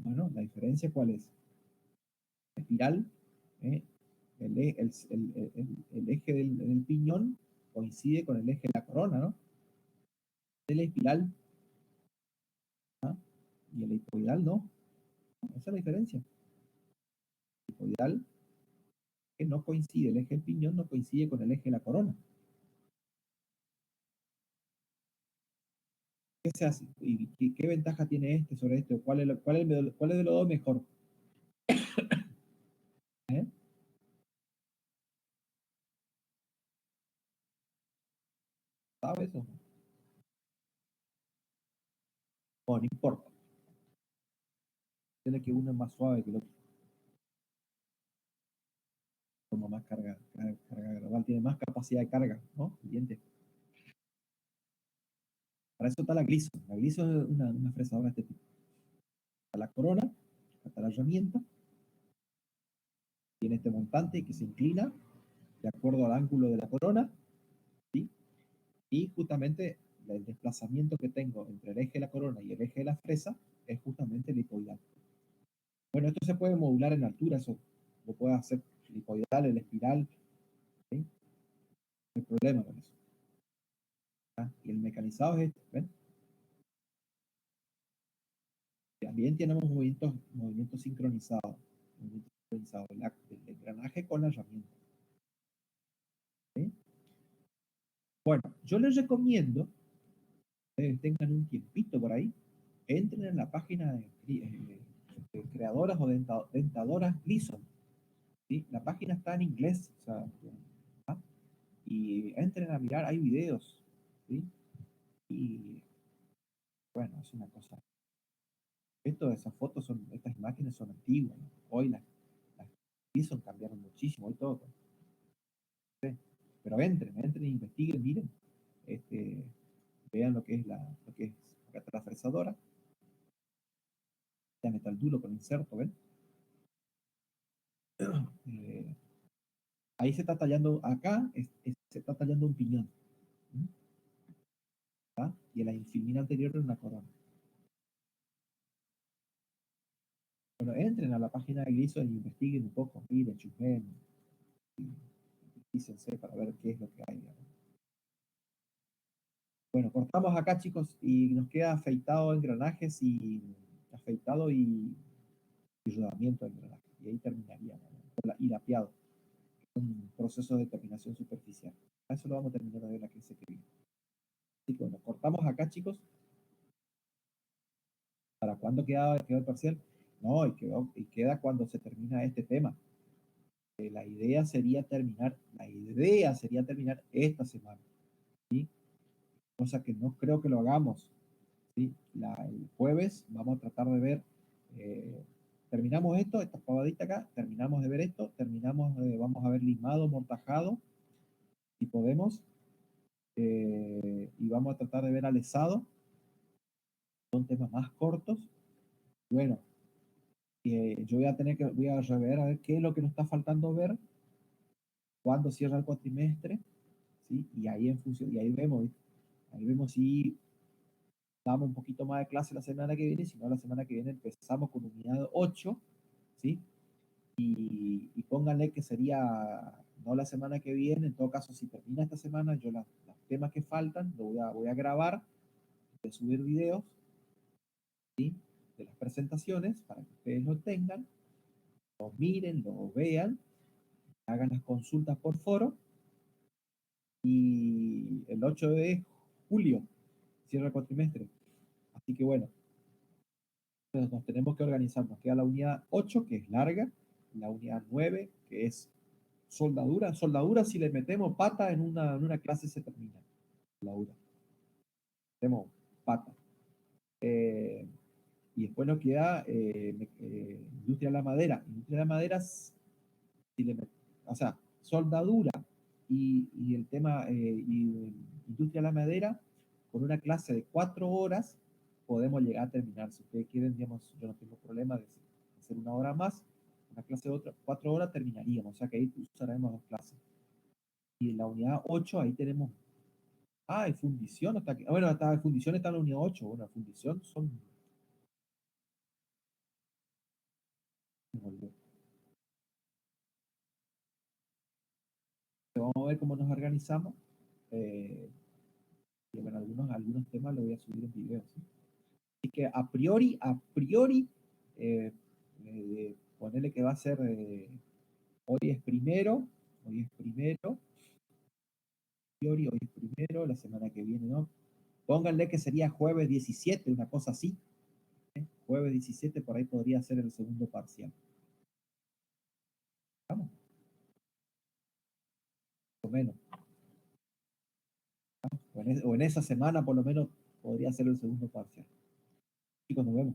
Bueno, la diferencia ¿cuál es? La espiral, ¿eh? El eje del piñón coincide con el eje de la corona, ¿no? De la espiral, ¿ah? Y el hipoidal no. Esa es la diferencia. El hipoidal que no coincide, el eje del piñón no coincide con el eje de la corona. ¿Qué se hace? ¿Y qué ventaja tiene este sobre este? ¿Cuál es de los dos mejor? ¿Eh? ¿Sabes eso? Oh, no importa. Tiene que uno es más suave que el otro. Toma más carga global, tiene más capacidad de carga, ¿no? El diente. Para eso está la Gleason. La Gleason es una fresadora de este tipo. Está la corona, está la herramienta, tiene este montante que se inclina de acuerdo al ángulo de la corona, ¿sí? Y justamente el desplazamiento que tengo entre el eje de la corona y el eje de la fresa es justamente el hipoidal. Bueno, esto se puede modular en altura, eso lo puede hacer el hipoidal, el espiral, ¿sí? No hay problema con eso. ¿Ah? Y el mecanizado es este, ¿ven? También tenemos movimientos sincronizados, el engranaje con la herramienta. ¿Sí? Bueno, yo les recomiendo que tengan un tiempito por ahí, entren en la página de creadoras o dentadoras Gleason. ¿Sí? La página está en inglés, o sea, ¿ah? Y entren a mirar, hay videos, ¿sí? Y bueno, es una cosa. Estas imágenes son antiguas, ¿no? Hoy las Gleason cambiaron muchísimo, hoy todo. ¿Sí? Pero entren, investiguen, miren, este, vean lo que es la fresadora, de metal duro con inserto, ¿ven? Eh, ahí se está tallando, acá se está tallando un piñón, ¿tá? Y en la infilmina anterior es una corona. Bueno, entren a la página de Gleason y investiguen un poco, miren, chusmen, dícense para ver qué es lo que hay, ¿no? Bueno, cortamos acá, chicos, y nos queda afeitado engranajes afeitado y rodamiento de engranajes. Y ahí terminaría, ¿no? Y lapeado. Un proceso de terminación superficial. Eso lo vamos a terminar de ver la clase que viene. Así que bueno, cortamos acá, chicos. ¿Para cuándo quedó el parcial? No, y queda cuando se termina este tema. La idea sería terminar esta semana, ¿sí? Cosa que no creo que lo hagamos, ¿sí? El jueves vamos a tratar de ver, eh, terminamos esto, esta pavadita acá, terminamos de ver esto, vamos a ver limado, mortajado, si podemos, y vamos a tratar de ver al ESADO, son temas más cortos. Bueno, yo voy a rever a ver qué es lo que nos está faltando ver, cuándo cierra el cuatrimestre, ¿sí? Y ahí en función, y ahí vemos si damos un poquito más de clase la semana que viene, si no la semana que viene empezamos con unidad 8, ¿sí? Y pónganle que sería no la semana que viene, en todo caso si termina esta semana, yo los temas que faltan voy a grabar, voy a subir videos, ¿sí? De las presentaciones para que ustedes lo tengan, lo miren, lo vean, hagan las consultas por foro y el 8 de julio cierra el cuatrimestre. Así que bueno, entonces nos tenemos que organizar. Nos queda la unidad 8, que es larga, la unidad 9, que es soldadura. Soldadura, si le metemos pata en una clase se termina. Soldadura. Metemos pata. Eh, y después nos queda industria de la madera. Industria de la madera, si le o sea, soldadura y el tema y industria de la madera, con una clase de 4 horas podemos llegar a terminar. Si ustedes quieren, digamos, yo no tengo problema de hacer una hora más, una clase de otra, 4 horas terminaríamos, o sea que ahí usaremos 2 clases. Y en la unidad 8 ahí tenemos, y fundición, hasta aquí, bueno, hasta fundición está en la unidad 8, bueno, fundición son, vamos a ver cómo nos organizamos. Eh, y bueno, algunos temas los voy a subir en video, ¿sí? Así que a priori, ponerle que va a ser, hoy es primero, hoy es primero, priori, hoy es primero, la semana que viene, ¿no? Pónganle que sería jueves 17, una cosa así. Jueves 17, por ahí podría ser el segundo parcial. Vamos, por lo menos. O en esa semana, por lo menos, podría ser el segundo parcial. Chicos, nos vemos.